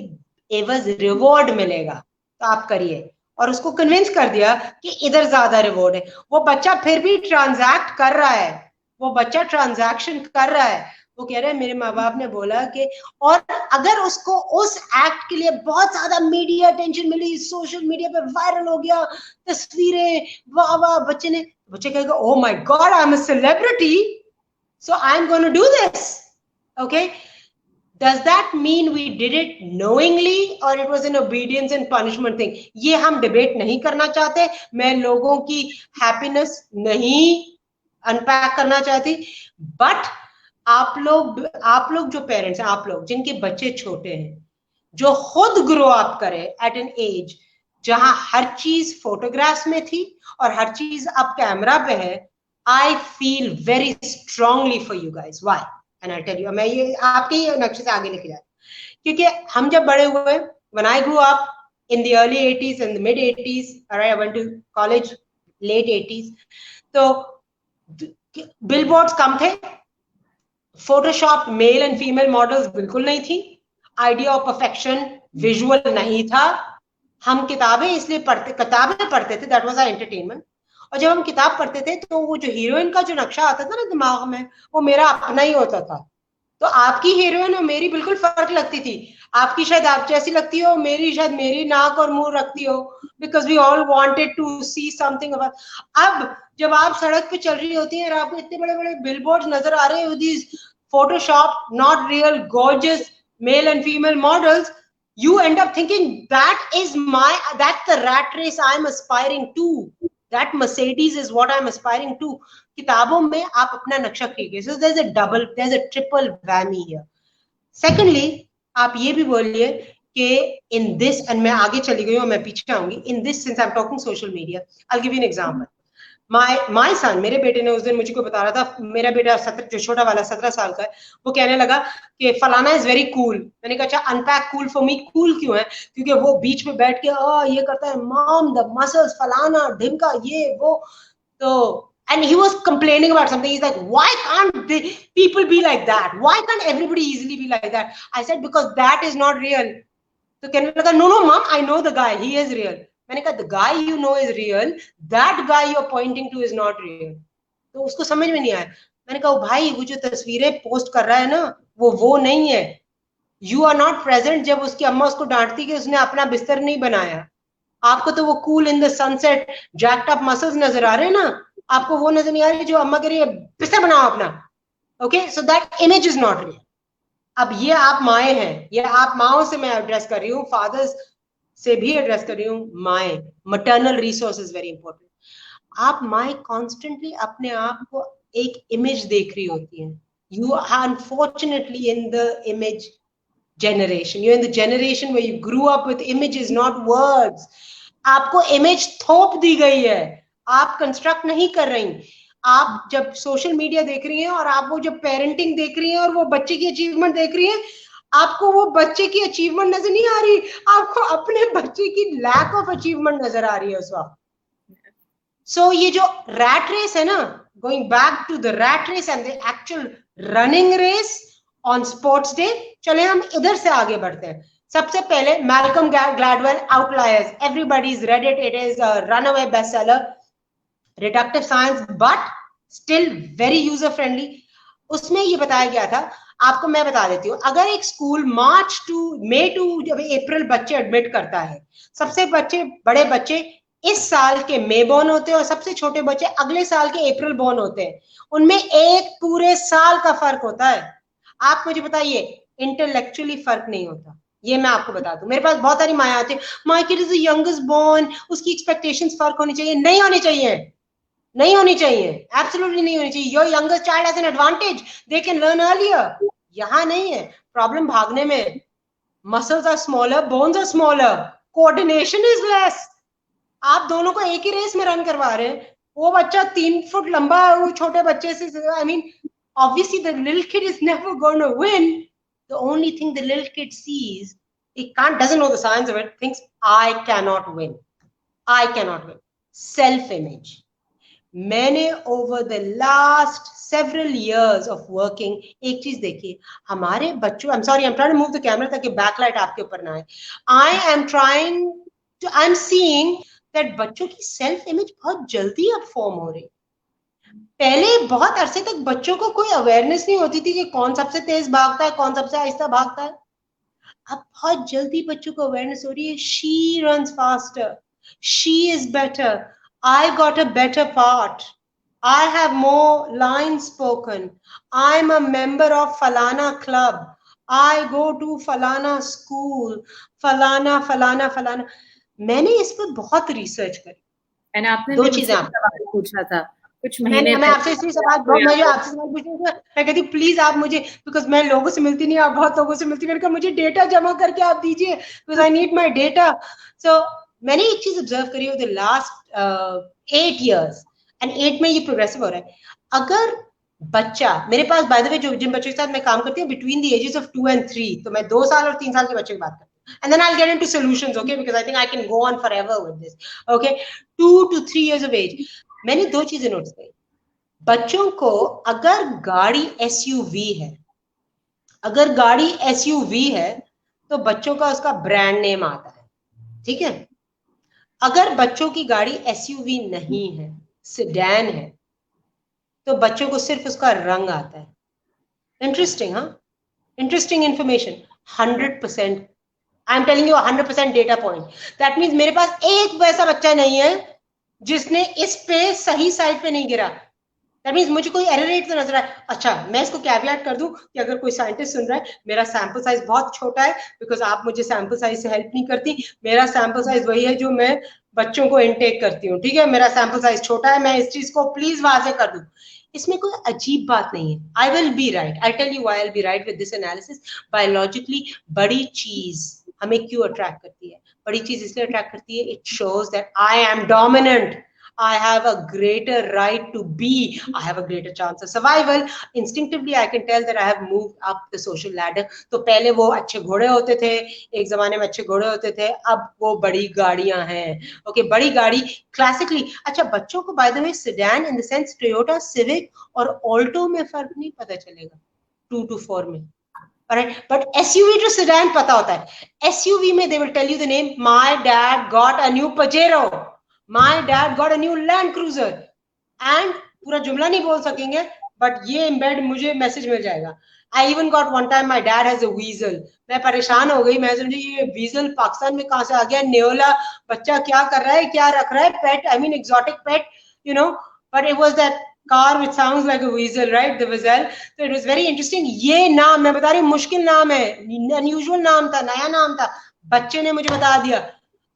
एवज रिवॉर्ड मिलेगा, तो आप करिए, और उसको कन्विंस कर दिया कि इधर ज्यादा रिवॉर्ड है. वो बच्चा फिर भी ट्रांजैक्ट कर रहा है, वो बच्चा ट्रांजैक्शन कर रहा है. वो कह रहे हैं मेरे माँ बाप ने बोला कि, और अगर उसको उस एक्ट के लिए बहुत ज्यादा मीडिया अटेंशन मिली, सोशल मीडिया पे वायरल हो गया, तस्वीरें, वाह वाह, बच्चे कहेगा oh my God, I am a celebrity, so I am gonna do this. Okay, does that mean we did it knowingly or it was an obedience and punishment thing? ये हम डिबेट नहीं करना चाहते. मैं लोगों की हैप्पीनेस नहीं unpack करना चाहती, बट आप लोग जो पेरेंट्स हैं, आप लोग जिनके बच्चे छोटे हैं, जो खुद ग्रो अप करे एट एन एज जहां हर चीज फोटोग्राफ्स में थी और हर चीज अब कैमरा पे है, I feel very strongly for you guys. Why? And I tell you, मैं ये आपके ही नक्शे से आगे लेके जाता, क्योंकि हम जब बड़े हुए, when I grew up in the early 80s and the mid 80s, I went to college late 80s, तो बिलबोर्ड्स कम थे, Photoshop male and female models बिल्कुल नहीं थी, आइडिया ऑफ परफेक्शन विजुअल नहीं था. हम किताबें पढ़ते थे, दैट वाज आवर एंटरटेनमेंट. और जब हम किताब पढ़ते थे तो वो जो हीरोइन का जो नक्शा आता था ना दिमाग में, वो मेरा अपना ही होता था। तो आपकी हीरोइन और मेरी बिल्कुल फर्क लगती थी। आपकी शायद आप जैसी लगती हो, मेरी शायद मेरी नाक और मुंह रखती हो, because we all wanted to see something about. अब जब आप सड़क पे चल रही होती हैं और आपको इतने बड़े बड़े बिलबोर्ड नजर आ रहे हो, these Photoshop not real gorgeous male and female models, you end up thinking that's the rat race I'm aspiring to, that Mercedes is what I'm aspiring to. किताबों में आप अपना नक्शा खींचिए। So there's a triple whammy here. Secondly, आप ये भी बोलिए कि in this, and मैं आगे चली गई हूँ, मैं पीछे आऊंगी, in this, since I'm talking social media, I'll give you an example. My son, मेरे बेटे ने उस दिन मुझे को बता रहा था, मेरा बेटा 17, जो छोटा वाला 17 साल का है, वो कहने लगा कि फलाना इज वेरी कूल। मैंने कहा अच्छा unpack cool for me, cool क्यों है? क्योंकि वो बीच में बैठ के ये करता है, मॉम द मसल्स फलाना ढिमका ये वो। तो and he was complaining about something. He's like, why can't people be like that? Why can't everybody easily be like that? I said, because that is not real. तो कहने लगा, no mom, I know the guy, he is real. मैंने कहा the guy you know is real, that guy you're pointing to is not real. तो उसको समझ में नहीं आया। मैंने कहा भाई वो जो तस्वीरें पोस्ट कर रहा है ना, वो नहीं है। यू आर नॉट प्रेजेंट जब उसकी अम्मा उसको डांटती कि उसने अपना बिस्तर नहीं बनाया। आपको तो वो cool in the sunset jacked up muscles नजर आ रहे हैं ना, आपको वो नजर नहीं आ रही जो अम्मा कह रही है बिस्तर बनाओ अपना। Okay, so that image is not real. अब ये आप माए हैं, ये आप माओ से मैं एड्रेस कर रही हूँ, फादर्स से भी एड्रेस कर रही हूँ। माए, maternal resource is very important. आप माए कॉन्स्टेंटली अपने आप को एक इमेज देख रही होती है। You are unfortunately in the image generation, you're in the generation where you grew up with images, not words. आपको इमेज थोप दी गई है, आप कंस्ट्रक्ट नहीं कर रही। आप जब सोशल मीडिया देख रही हैं और आप वो जब पेरेंटिंग देख रही हैं और वो बच्चे की अचीवमेंट देख रही हैं, आपको वो बच्चे की अचीवमेंट नजर नहीं आ रही, आपको अपने बच्चे की लैक ऑफ अचीवमेंट नजर आ रही है उस वक्त। सो ये जो रैट रेस है ना, going back to the rat race and the actual running race on sports day, चले हम इधर से आगे बढ़ते हैं। सबसे पहले Malcolm Gladwell outliers, everybody's read it, it is a runaway bestseller, reductive science but still very user friendly. उसमें ये बताया गया था, आपको मैं बता देती हूँ, अगर एक school March to May to जब अप्रैल बच्चे एडमिट करता है, सबसे बड़े बच्चे इस साल के मई बॉर्न होते हैं और सबसे छोटे बच्चे अगले साल के अप्रैल बॉर्न होते हैं। उनमें एक पूरे साल का फर्क होता है। आप मुझे बताइए, इंटेलेक्चुअली फर्क नहीं होता, ये मैं आपको बता दूं। मेरे पास बहुत सारी माया आती है, my kid is the youngest born, उसकी एक्सपेक्टेशंस फर्क होनी चाहिए। नहीं होनी चाहिए, नहीं होनी चाहिए, एब्सोल्युटली नहीं होनी चाहिए। Your youngest child has an advantage, they can learn earlier. यहां नहीं है प्रॉब्लम, भागने में। Muscles are smaller, bones are smaller, coordination is less. आप दोनों को एक ही रेस में रन करवा रहे हैं। वो बच्चा 3 फुट लंबा है, वो छोटे बच्चे से, I mean obviously the little kid is never going to win. The only thing the little kid sees, it doesn't know the science of it, thinks I cannot win, I cannot win. Self-image. मैंने over the last several years of working एक चीज देखी, हमारे बच्चों, I'm sorry, I'm trying to move the camera ताकि backlight आपके ऊपर ना आए। I'm seeing that बच्चों की self image बहुत जल्दी अब फॉर्म हो रही। पहले बहुत अरसे तक बच्चों को कोई अवेयरनेस नहीं होती थी कि कौन सबसे तेज भागता है, कौन सबसे आहिस्ता भागता है। अब बहुत जल्दी बच्चों को अवेयरनेस हो रही है। She runs faster, she is better, I got a better part, I have more lines spoken, I am a member of फलाना क्लब, आई गो टू फलाना स्कूल, फलाना फलाना फलाना। मैंने इस पर बहुत रिसर्च करी। आपने दो चीजें सवाल पूछा था कुछ महीने मैं आपसे इसी सवाल पूछूंगा। मैं कहती प्लीज आप मुझे, बिकॉज मैं लोगों से मिलती नहीं, आप बहुत लोगों से मिलती, मैंने कहा मुझे डेटा जमा करके आप दीजिए, because I need my data. So मैंने एक चीज ऑब्जर्व करी द लास्ट 8 years, एंड 8 में ये प्रोग्रेसिव हो रहा है। अगर बच्चा, मेरे पास बाय द वे जो जिन बच्चों के साथ मैं काम करती हूँ between the ages of 2 and 3, तो मैं 2 साल और 3 साल के बच्चों की बात करती हूँ, and then I'll get into solutions, okay, because I think I can go on forever with this, okay, 2 to 3 years of age। मैंने दो चीजें नोटिस करी। बच्चों को अगर गाड़ी एसयूवी है, अगर गाड़ी एसयूवी है तो बच्चों का उसका ब्रांड नेम आता है, ठीक है। अगर बच्चों की गाड़ी एसयूवी नहीं है सेडान है, तो बच्चों को सिर्फ उसका रंग आता है। इंटरेस्टिंग, हाँ, interesting information. 100%, I am telling you 100% data point. That means मेरे पास एक वैसा बच्चा नहीं है जिसने इस पे सही साइड पे नहीं गिरा। दैट मीन्स मुझे कोई एरर रेट तो नजर आए। अच्छा, मैं इसको कैविएट कर दूं कि अगर कोई साइंटिस्ट सुन रहा है, मेरा सैंपल साइज बहुत छोटा है, बिकॉज आप मुझे सैंपल साइज से हेल्प नहीं करती। मेरा सैंपल साइज वही है जो मैं बच्चों को इनटेक करती हूँ, ठीक है। मेरा सैंपल साइज छोटा है, मैं इस चीज को प्लीज वाजे कर दूं। इसमें कोई अजीब बात नहीं है। I will be right, I tell you why I will be right with this analysis. Biologically बड़ी चीज हमें क्यों अट्रैक्ट करती है? बड़ी चीज इसलिए अट्रैक्ट करती है, it shows that I am dominant, I have a greater right to be, I have a greater chance of survival. Instinctively I can tell that I have moved up the social ladder. तो पहले वो अच्छे घोड़े होते थे, एक जमाने में अच्छे घोड़े होते थे, अब वो बड़ी गाड़ियां हैं। ओके, बड़ी गाड़ी क्लासिकली। अच्छा, बच्चों को bye the way sedan in the sense Toyota civic और ऑल्टो में फर्क नहीं पता चलेगा 2 to 4 में, right? But SUV to sedan पता होता है। SUV में they will tell you the name, my dad got a new Pajero, my dad got a new Land Cruiser, and पूरा जुमला नहीं बोल सकेंगे, बट ये एम्बेड मुझे मैसेज मिल जाएगा। I even got one time my dad has a weasel. मैं परेशान हो गई, मैं समझी ये weasel पाकिस्तान में कहां से आ गया, नेओला बच्चा क्या कर रहा है, क्या रख रहा है, पेट, I mean exotic pet, you know, but it was that car which sounds like a weasel, right? The weasel. So it was very interesting. ये नाम मैं बता रही हूँ, मुश्किल नाम है, अनयूजुअल नाम था, नया नाम था, बच्चे ने मुझे बता दिया।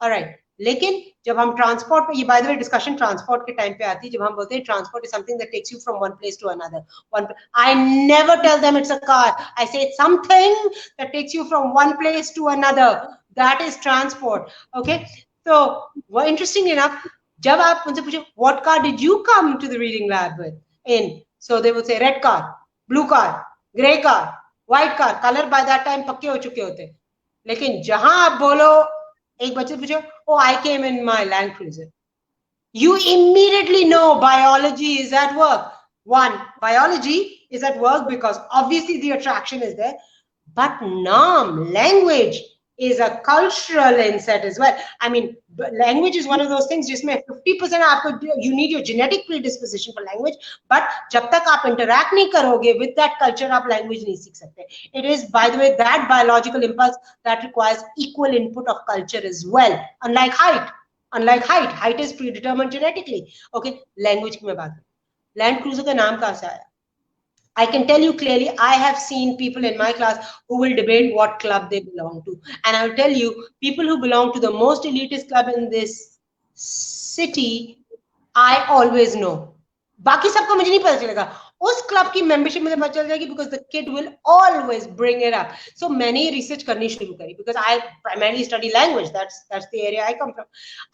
ऑलराइट, लेकिन जब हम ट्रांसपोर्ट, ये by the way discussion transport के टाइम पे आती है, जब हम बोलते हैं transport is something that takes you from one place to another, one, I never tell them it's a car, I say it's something that takes you from one place to another, that is transport. Okay, तो वो interesting enough, जब आप उनसे पूछे what car did you come to the reading lab with in, so they would say red car, blue car, grey car, white car, colour by that time पक्के हो चुके होते। लेकिन जहां आप बोलो, एक बच्चे पूछो, oh I came in my Land Cruiser, you immediately know biology is at work. One, biology is at work because obviously the attraction is there, but naam, language is a cultural inset as well. I mean, language is one of those things जिसमें 50% आपको, you need your genetic predisposition for language, but जब तक आप interact नहीं करोगे with that culture, आप language नहीं सीख सकते. It is, by the way, that biological impulse that requires equal input of culture as well. Unlike height, height is predetermined genetically. Okay, language की मैं बात करूँ, Land Cruiser का नाम कहाँ से आया? I can tell you clearly, I have seen people in my class who will debate what club they belong to. And I'll tell you, people who belong to the most elitist club in this city, I always know. बाकी सबको मुझे नहीं पता चलेगा, उस club की membership मुझे पता चल जाएगी, because the kid will always bring it up. So मैंने रिसर्च करनी शुरू करी, because I primarily study language, that's the area I come from.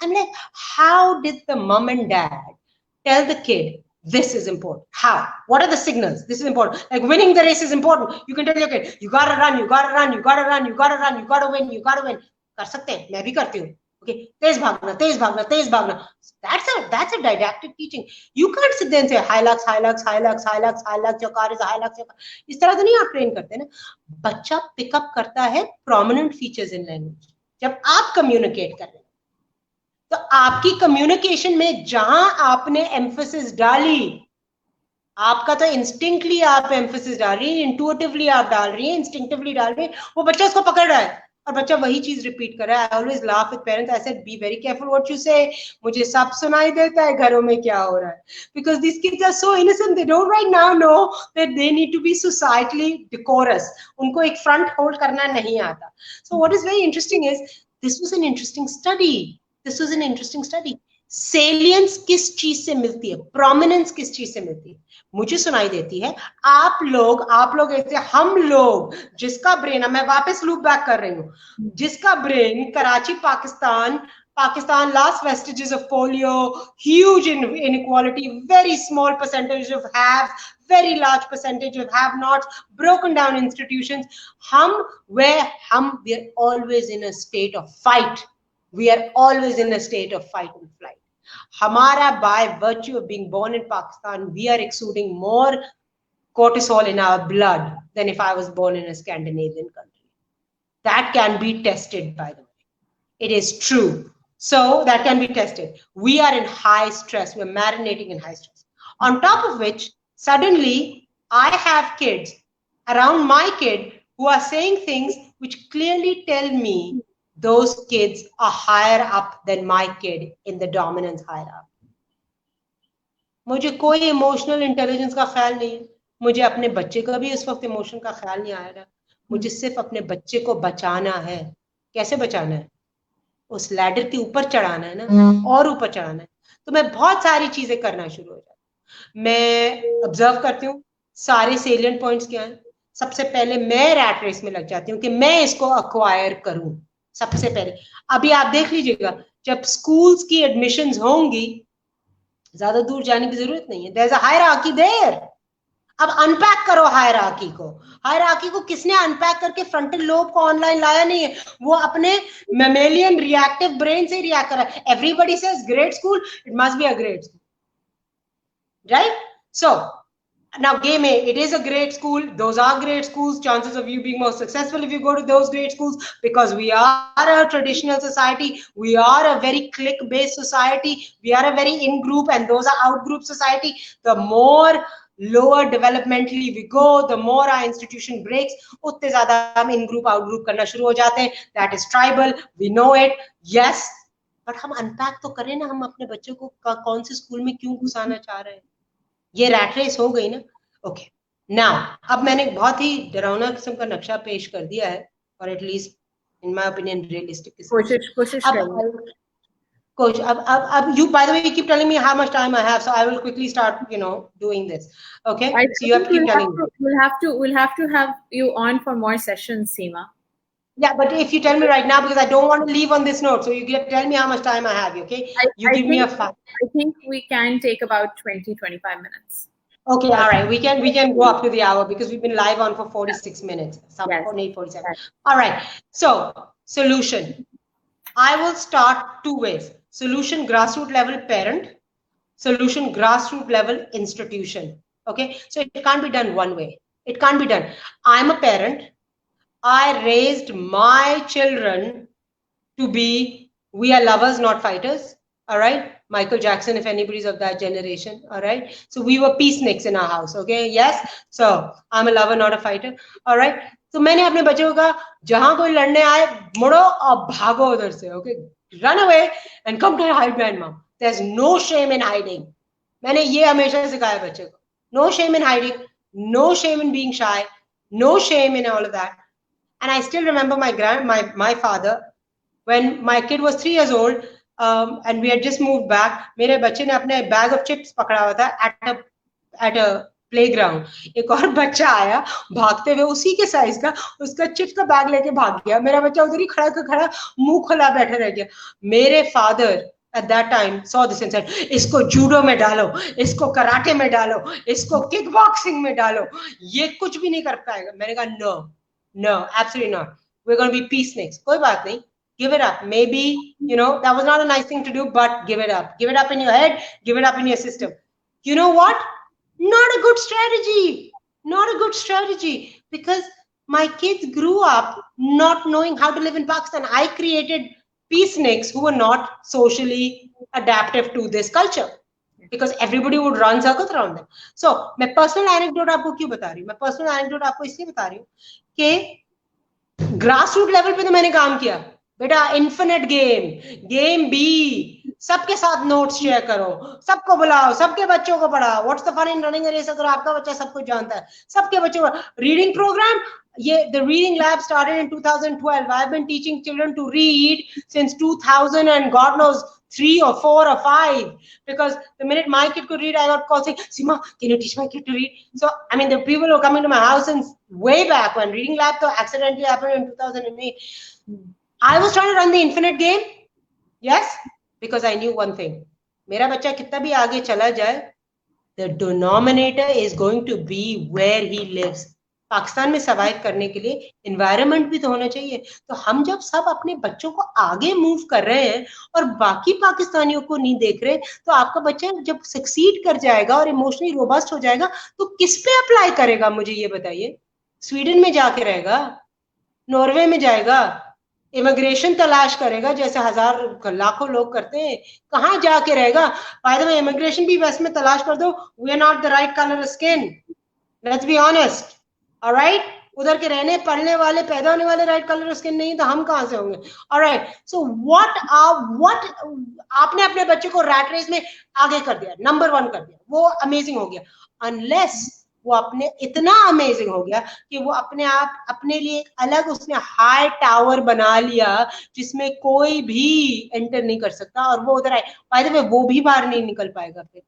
I'm like, how did the mom and dad tell the kid this is important? How? What are the signals? This is important. Like winning the race is important. You can tell your kid, you gotta run, you gotta run, you gotta run, you gotta run, you gotta win, you gotta win. कर सकते हैं, मैं भी करती हूँ. Okay, तेज भागना, तेज भागना, तेज भागना. That's a didactic teaching. You can't sit there and say Hilux, Hilux, Hilux, Hilux, Hilux. Your car is a Hilux. Your car. इस तरह तो नहीं आप ट्रेन करते ना. बच्चा पिकअप करता है prominent features in language जब आप कम्युनिकेट कर रहे हैं. तो आपकी कम्युनिकेशन में जहां आपने एम्फेसिस डाली, आपका तो इंस्टिंक्टली आप एम्फेसिस डाल रही है, इंटुइटिवली आप डाल रही है, इंस्टिंक्टिवली डाल रही है, वो बच्चा उसको पकड़ रहा है और बच्चा वही चीज रिपीट कर रहा है. I always laugh with parents, I said be very careful what you से. मुझे सब सुनाई देता है घरों में क्या हो रहा है, because this kids are so innocent, they don't right now know that they need to be societally decorous. उनको एक फ्रंट होल्ड करना नहीं आता. So what is very interesting is, this was an interesting study. This was an interesting study. Salience किस चीज से मिलती है, प्रोमिनेंस किस चीज से मिलती है, मुझे सुनाई देती है. आप लोग ऐसे, हम लोग जिसका ब्रेन, मैं वापस लूप बैक कर रही हूँ, जिसका brain Karachi Pakistan, last vestiges of polio, huge inequality, very small percentage of haves, very large percentage of have-nots, broken down institutions. We are always in a state of fight. We are always in a state of fight and flight. Hamara, by virtue of being born in Pakistan, we are exuding more cortisol in our blood than if I was born in a Scandinavian country. That can be tested, by the way. It is true. So that can be tested. We are in high stress. We're marinating in high stress. On top of which, suddenly I have kids around my kid who are saying things which clearly tell me those kids are higher up than my kid in the dominance hierarchy. मुझे कोई emotional intelligence का ख्याल नहीं है, मुझे अपने बच्चे का भी उस वक्त इमोशन का ख्याल नहीं आ रहा, मुझे सिर्फ अपने बच्चे को बचाना है. कैसे बचाना है? उस लैडर के ऊपर चढ़ाना है ना, और ऊपर चढ़ाना है. तो मैं बहुत सारी चीजें करना शुरू हो जाती. मैं ऑब्जर्व करती हूँ सारे सेलिएंट पॉइंट्स क्या हैं. सबसे पहले मैं रैट रेस में लग जाती हूँ कि मैं इसको अक्वायर करूं. सबसे पहले अभी आप देख लीजिएगा, जब स्कूल्स की एडमिशंस होंगी, ज्यादा दूर जाने की जरूरत नहीं है. There is a hierarchy there. अब अनपैक करो हायरार्की को. हायरार्की को किसने अनपैक करके फ्रंटल लोब को ऑनलाइन लाया नहीं है, वो अपने मैमेलियन रिएक्टिव ब्रेन से रिएक्ट कर रहा है. Everybody says great school, it must be a great school, right? So now game A, it is a great school. Those are great schools. Chances of you being more successful if you go to those great schools, because we are a traditional society, we are a very click based society, we are a very in group and those are out group society. The more lower developmentally we go, the more our institution breaks, utne zyada hum in group out group karna shuru ho jate hain. That is tribal, we know it, yes, but हम unpack तो करें ना, हम अपने बच्चों को कौन से स्कूल में क्यों घुसाना चाह रहे हैं. ये रैट रेस हो गई ना. ओके, नाउ अब मैंने बहुत ही डरावना किस्म का नक्शा पेश कर दिया है, और at least in my opinion realistic. कोशिश अब you, by the way, you keep telling me how much time I have, so I will quickly start, doing this. Okay, so you have to keep telling me. We'll have to have you on for more sessions, Seema. Yeah, but if you tell me right now, because I don't want to leave on this note, so you tell me how much time I have, okay? You give me a fact. I think we can take about 20-25 minutes. Okay, all right. We can go up to the hour because we've been live on for 46 minutes. Some 47. Yes. All right. So, solution. I will start two ways. Solution grassroots level parent, solution grassroots level institution. Okay? So it can't be done one way. It can't be done. I'm a parent. I raised my children to be, we are lovers, not fighters. All right? Michael Jackson, if anybody's of that generation. All right? So we were peaceniks in our house. Okay? Yes? So I'm a lover, not a fighter. All right? So मैंने अपने बच्चों को कहा, जहां कोई लड़ने आए, मुड़ो और भागो उधर से. Okay? Run away and come to hide behind mom. There's no shame in hiding. मैंने ये हमेशा सिखाया बच्चे को. No shame in hiding. No shame in being shy. No shame in all of that. And I still remember my father, when my kid was 3 years old, and we had just moved back. मेरे बच्चे ने अपने bag of chips पकड़ा हुआ था at a playground. एक और बच्चा आया भागते हुए उसी के साइज का, उसका चिप्स का बैग लेके भाग गया. मेरा बच्चा उधर ही खड़ा मुंह खुला बैठा रह गया. मेरे father at that time saw this and said, इसको जूडो में डालो, इसको कराटे में डालो, इसको किक बॉक्सिंग में डालो, ये कुछ भी नहीं कर पाएगा. मैंने कहा no, absolutely not. We're going to be peaceniks. कोई बात नहीं, give it up. Maybe, that was not a nice thing to do, but give it up. Give it up in your head, give it up in your system. You know what? Not a good strategy. Not a good strategy, because my kids grew up not knowing how to live in Pakistan. I created peaceniks who were not socially adaptive to this culture, because everybody would run circles around them. So, मैं personal anecdote आपको क्यों बता रही हूँ? मैं personal anecdote आपको इसलिए बता रही हूँ कि ग्रासरूट लेवल पे तो मैंने काम किया. बेटा इन्फिनिट गेम बी, सबके साथ नोट्स शेयर करो, सबको बुलाओ, सबके बच्चों को पढ़ाओ. What's the fun in running a race? अगर आपका बच्चा सब कुछ जानता है, सबके बच्चों को reading programme. The reading lab started in 2012. I've been teaching children to read since 2000 and God knows 3 or 4 or 5, because the minute my kid could read, I got calls saying, Seema, can you teach my kid to read? So, I mean, the people who are coming to my house since way back when reading lab accidentally happened in 2008. I was trying to run the infinite game. Yes, because I knew one thing. मेरा बच्चा कितना भी आगे चला जाए, the denominator is going to be where he lives. Pakistan में survive करने के लिए एनवायरनमेंट भी तो होना चाहिए. तो हम जब सब अपने बच्चों को आगे मूव कर रहे हैं और बाकी पाकिस्तानियों को नहीं देख रहे, तो आपका बच्चा जब सक्सीड कर जाएगा और इमोशनली रोबस्ट हो जाएगा, तो किस पे अप्लाई करेगा? मुझे ये बताइए. स्वीडन में जाके रहेगा, नॉर्वे में जाएगा, इमिग्रेशन तलाश करेगा जैसे लाखों लोग करते हैं, कहाँ जाके रहेगा? बाय द वे, इमिग्रेशन भी वेस्ट में तलाश कर दो, we are not the right colour skin, let's be honest, alright? उधर के रहने पढ़ने वाले पैदा होने वाले राइट कलर स्किन नहीं, तो हम कहां से होंगे? ऑलराइट, सो व्हाट आपने अपने बच्चे को रैट रेस में आगे कर दिया, नंबर 1 कर दिया, वो अमेजिंग हो गया, अनलेस वो अपने इतना अमेजिंग हो गया कि वो अपने आप अपने लिए एक अलग उसने हाई टावर बना लिया जिसमें कोई भी एंटर नहीं कर सकता, और वो उधर आए, बाय द वे वो भी बाहर नहीं निकल पाएगा। फिर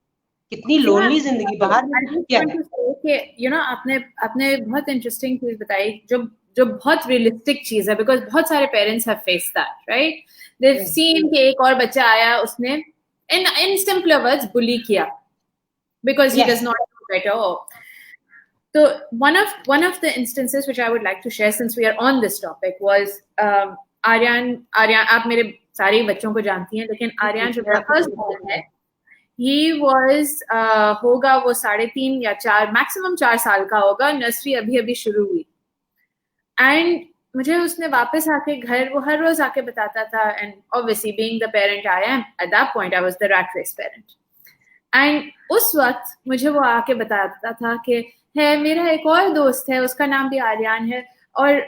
कितनी लोनली जिंदगी, बाहर क्या है? यू नो आपने आपने बहुत इंटरेस्टिंग चीज बताई जो जो बहुत रियलिस्टिक चीज है, बिकॉज बहुत सारे parents have face that, right? They have seen कि एक और बच्चा आया, उसने इन सिंपल वर्ड्स बुली किया because he does not know better. So one of the instances which I would like to share since we are on this topic was Aryan आप मेरे सारे बच्चों को जानती हैं, लेकिन आर्यन जो फर्स्ट बॉर्न है, he was होगा वो 3.5 या 4 मैक्सिमम 4 साल का होगा, नर्सरी अभी अभी शुरू हुई, एंड मुझे उसने वापस आके घर, वो हर रोज आके बताता था, and obviously being the parent I am at that point, I was the rat race parent, and उस वक्त मुझे वो आके बताता था कि है मेरा एक और दोस्त है, उसका नाम भी आर्यन है, और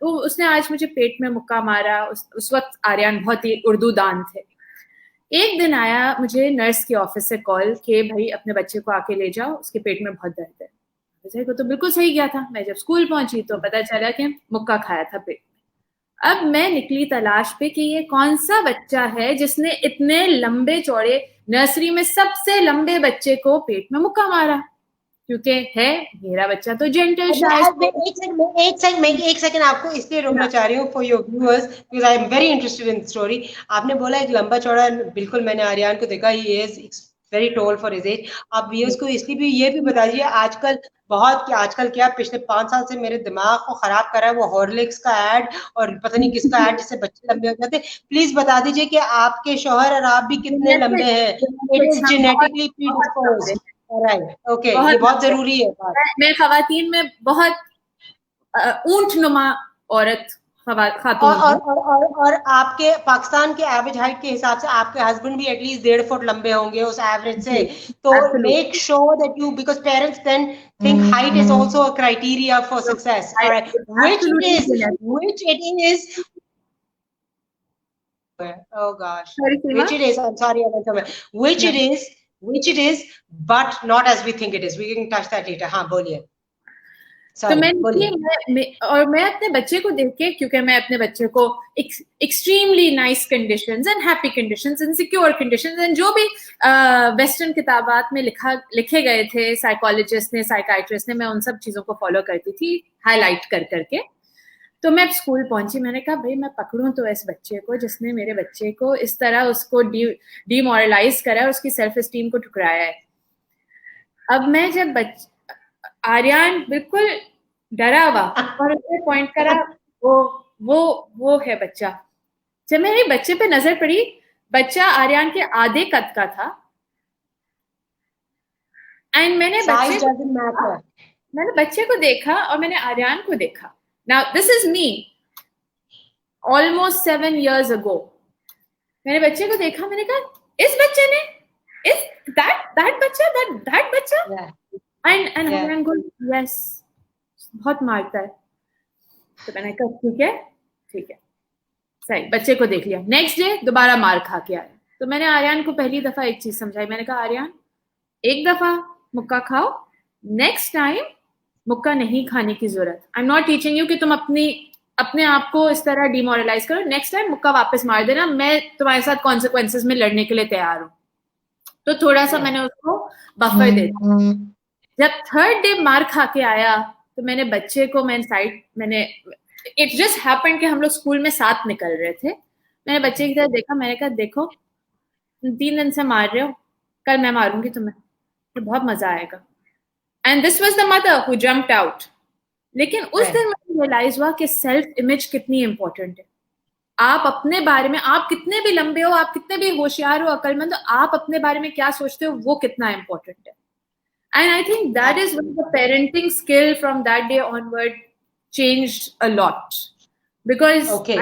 उसने आज मुझे पेट में मुक्का मारा। उस वक्त आर्यन बहुत ही उर्दू दान थे। एक दिन आया मुझे नर्स के ऑफिस से कॉल कि भाई अपने बच्चे को आके ले जाओ, उसके पेट में बहुत दर्द है। बच्चे को तो बिल्कुल सही गया था। मैं जब स्कूल पहुंची तो पता चला कि मुक्का खाया था पेट में। अब मैं निकली तलाश पे कि ये कौन सा बच्चा है जिसने इतने लंबे चौड़े नर्सरी में सबसे लंबे बच्चे को पेट में मुक्का मारा, क्योंकि है मेरा बच्चा तो जेंटल शायद। एक सेकंड आपको इसलिए रोकना चाह रही हूँ for your viewers, because I am very interested in story. आपने बोला एक लंबा चौड़ा, बिल्कुल मैंने आर्यन को देखा, he is very tall for his age. आप व्यूअर्स को इसलिए भी ये भी बता दीजिए, आजकल क्या पिछले 5 साल से मेरे दिमाग को खराब कर रहा है वो हॉर्लिक्स का एड और पता नहीं किसका एड जिससे बच्चे लंबे हो जाते। प्लीज बता दीजिए कि आपके शौहर और आप भी कितने लंबे हैं? It is genetically predisposed, right? Okay, ये बहुत जरूरी है बात। मैं खवातीन में बहुत ऊंट नुमा औरत खातून और आपके पाकिस्तान के एवरेज हाइट के हिसाब से आपके हस्बैंड भी एटलीस्ट 1.5 फुट लंबे होंगे उस एवरेज से। तो make sure that you, because parents then think height is also a criteria for success, alright? Which it is oh gosh, which it is, I'm sorry, which it is, but not as we think it is. We can touch that later. हाँ बोलिए। तो मैं अपने बच्चे को देख के, क्योंकि मैं अपने बच्चे को extremely nice conditions and happy conditions and secure conditions and जो भी वेस्टर्न किताबात में लिखे गए थे साइकोलॉजिस्ट ने, साइकाइट्रिस्ट ने, मैं उन सब चीजों को फॉलो करती थी हाईलाइट कर करके। तो मैं स्कूल पहुंची, मैंने कहा भाई मैं पकड़ूं तो इस बच्चे को जिसने मेरे बच्चे को इस तरह उसको डिमोरलाइज करा है, उसकी सेल्फ एस्टीम को ठुकराया है। अब मैं जब आर्यन बिल्कुल डरा हुआ और उसने पॉइंट करा, वो है बच्चा। जब मेरे बच्चे पे नजर पड़ी, बच्चा आर्यन के आधे कद का था, एंड मैंने बच्चे को देखा और मैंने आर्यन को देखा। Now this is me almost 7 years ago. मैंने बच्चे को देखा, मैंने कहा इस बच्चे ने that बच्चा and I'm going yes, बहुत मारता है। तो मैंने कहा ठीक है सही, बच्चे को देख लिया। नेक्स्ट डे दोबारा मार खा के आया। तो मैंने आर्यन को पहली दफा एक चीज समझाई, मैंने कहा आर्यन एक दफा मुक्का खाओ, नेक्स्ट टाइम मुक्का नहीं खाने की जरूरत। आई एम नॉट टीचिंग यू कि तुम अपने आप को इस तरह डिमोरलाइज करो, नेक्स्ट टाइम मुक्का वापस मार देना, मैं तुम्हारे साथ कॉन्सिक्वेंसेस में लड़ने के लिए तैयार हूँ। तो थोड़ा सा मैंने उसको बफर दे दिया। जब थर्ड डे मार खा के आया तो मैंने बच्चे को इट जस्ट हैपेंड कि हम लोग स्कूल में साथ निकल रहे थे। मैंने बच्चे की तरफ देखा, मैंने कहा देखो 3 दिन से मार रहे हो, कल मैं मारूंगी तुम्हें, तो बहुत मजा आएगा। And this was the mother who jumped out. लेकिन उस दिन मुझे रियलाइज हुआ कि सेल्फ इमेज कितनी इंपॉर्टेंट है। आप अपने बारे में, आप कितने भी लंबे हो, आप कितने भी होशियार हो, अक्लमंद हो, आप अपने बारे में क्या सोचते हो वो कितना इंपॉर्टेंट है। And I think that is when the parenting skill from that day onward changed a lot. Because Okay,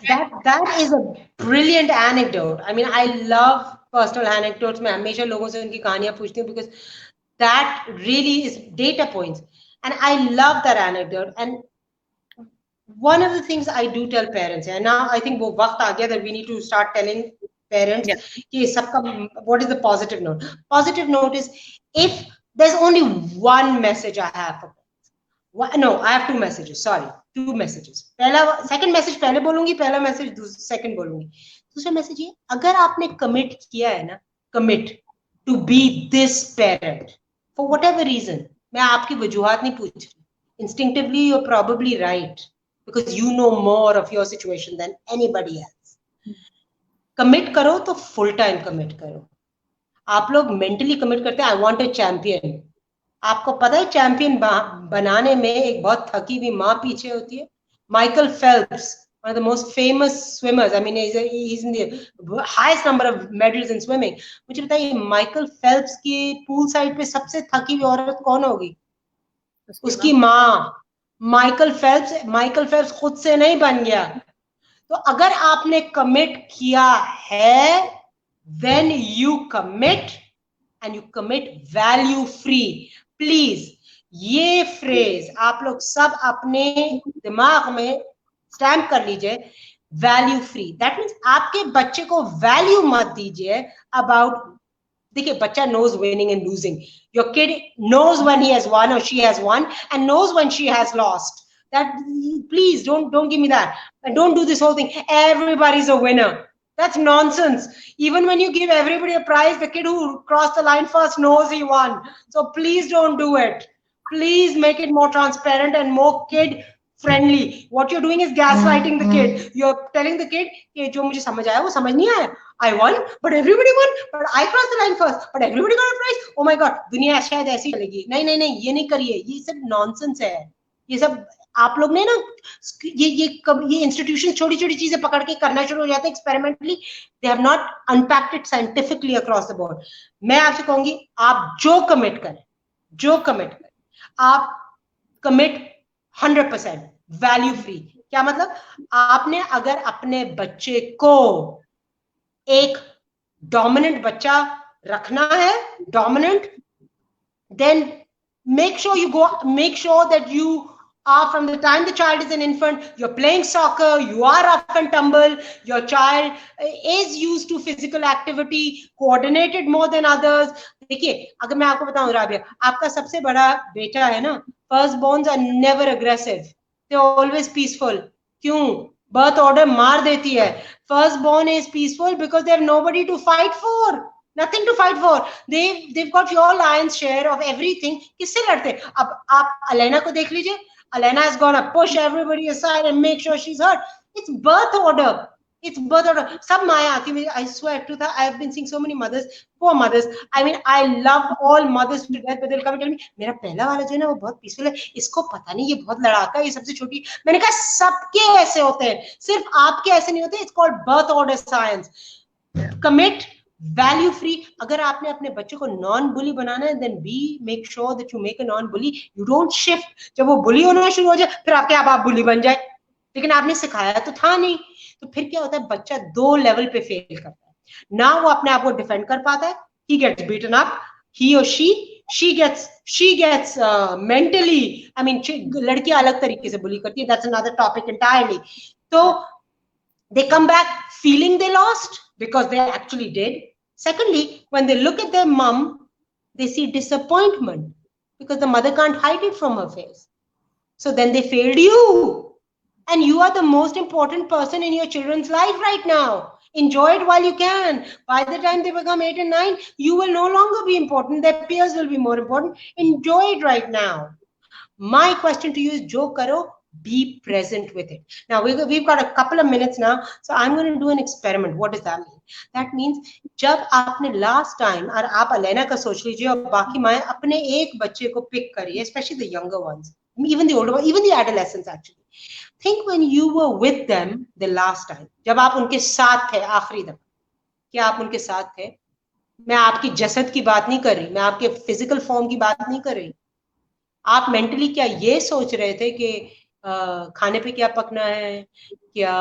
that is a brilliant anecdote. I mean, I love personal anecdotes. मैं हमेशा लोगों से उनकी कहानियां पूछती हूँ because that really is data points, and I love that anecdote. And one of the things I do tell parents, and now I think वो वक्त आ गया that we need to start telling parents कि सबका what is the positive note? Positive note is if there's only one message I have for no, I have two messages. Sorry, two messages. पहला second message पहले बोलूंगी, पहला message second बोलूंगी. दूसरा message ये, अगर आपने commit किया है ना, commit to be this parent for whatever reason. मैं आपकी वजूहात नहीं पूछ रही. Instinctively, you're probably right because you know more of your situation than anybody else. Commit करो तो full time commit करो. आप लोग mentally commit करते हैं. I want a champion. आपको पता है चैंपियन बनाने में एक बहुत थकी हुई माँ पीछे होती है. Michael Phelps, one of the most famous swimmers. I mean, he's in the highest number of medals in swimming. मुझे बताइए माइकल फेल्प्स की पूल साइड पे सबसे थकी हुई औरत कौन होगी? उसकी माँ. माइकल फेल्प्स खुद से नहीं बन गया. तो अगर आपने कमिट किया है, then you commit and you commit value free. Please ये फ्रेज आप लोग सब अपने दिमाग में स्टैम्प कर लीजिए. Value free. दैट मीन्स आपके बच्चे को वैल्यू मत दीजिए अबाउट. देखिए बच्चा knows winning and losing. Your kid knows when he has won or she has won and knows when she has lost. That please don't give me that. And don't do this whole thing. Everybody's a winner. That's nonsense. Even when you give everybody a prize, the kid who crossed the line first knows he won. So please don't do it. Please make it more transparent and more kid friendly. What you're doing is gaslighting the kid. You're telling the kid कि जो मुझे समझ आया वो समझ नहीं आया. I won, but everybody won. But I crossed the line first. But everybody got a prize. Oh my God, दुनिया शायद ऐसी चलेगी. नहीं, ये नहीं करिए. ये सब नॉनसेंस है. ये सब आप लोग ने ना ये इंस्टीट्यूशन छोटी छोटी चीजें पकड़ के करना शुरू हो जाते हैं experimentally. They have not unpacked it scientifically across the board. मैं आपसे कहूंगी आप जो कमिट करें आप कमिट 100% वैल्यू फ्री. क्या मतलब? आपने अगर अपने बच्चे को एक डोमिनेंट बच्चा रखना है, dominant, then make sure that you are, from the time the child is an infant, you're playing soccer, you are up and tumble, your child is used to physical activity, coordinated more than others. देखिए अगर मैं आपको बताऊं राबिया, आपका सबसे बड़ा बेटा है ना, first borns are never aggressive, they're always peaceful. क्यों? birth order मार देती है. first born is peaceful because they have nobody to fight for. Nothing to fight for. They've got your lion's share of everything. किससे लड़ते? अब आप Alena को देख लीजिए. Alena is gonna push everybody aside and make sure she's heard. It's birth order. सब माया आती है. I swear to that, I have been seeing so many mothers, poor mothers. I mean, I love all mothers to death, but they'll come and tell me, मेरा पहला वाला जो है ना वो बहुत पीसफुल है, इसको पता नहीं ये बहुत लड़ाका है, ये सबसे छोटी. मैंने कहा सबके ऐसे होते हैं, सिर्फ आपके ऐसे नहीं होते. It's called birth order science. Commit. Value free. अगर आपने अपने बच्चे को नॉन बुली बनाना है, then be make sure that you make a non bully. You don't shift. जब वो बुली होना शुरू हो जाए फिर आपके आप बुली बन जाए, लेकिन आपने सिखाया तो था नहीं. तो फिर क्या होता है, बच्चा 2 लेवल पे फेल करता है. ना वो अपने आप को डिफेंड कर पाता है, he gets beaten up, he or she gets mentally, I mean लड़कियां अलग तरीके से बुली करती है, that's another topic entirely. तो they come back feeling they lost because they actually did. Secondly, when they look at their mom, they see disappointment because the mother can't hide it from her face. So then they failed you. And you are the most important person in your children's life right now. Enjoy it while you can. By the time they become 8 and 9, you will no longer be important. Their peers will be more important. Enjoy it right now. My question to you is, Jo karo, be present with it. Now we've got a couple of minutes now, so I'm going to do an experiment. What does that mean? That means जब आपने last time, और आप Alena का सोच लीजिए और बाकी माएं अपने एक बच्चे को पिक करिए, especially the younger ones, even the older ones, even the adolescents actually. Think when you were with them the last time, जब आप उनके साथ थे आखिरी दफा, क्या आप उनके साथ थे? मैं आपकी जसद की बात नहीं कर रही, मैं आपके फिजिकल फॉर्म की बात नहीं कर रही. आप मेंटली क्या ये सोच रहे थे कि खाने पे क्या पकना है, क्या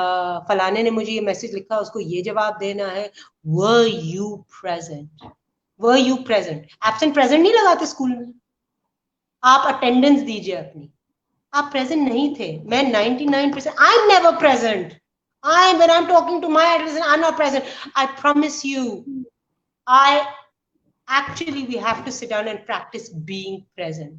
फलाने ने मुझे ये मैसेज लिखा उसको ये जवाब देना है। Were you present? Were you present? Absent present नहीं लगाते स्कूल में, आप अटेंडेंस दीजिए अपनी, आप प्रेजेंट नहीं थे। मैं 99% I am never present. I when I'm talking to my adolescent, I'm not present. I promise you, I actually we have to sit down and practice being present.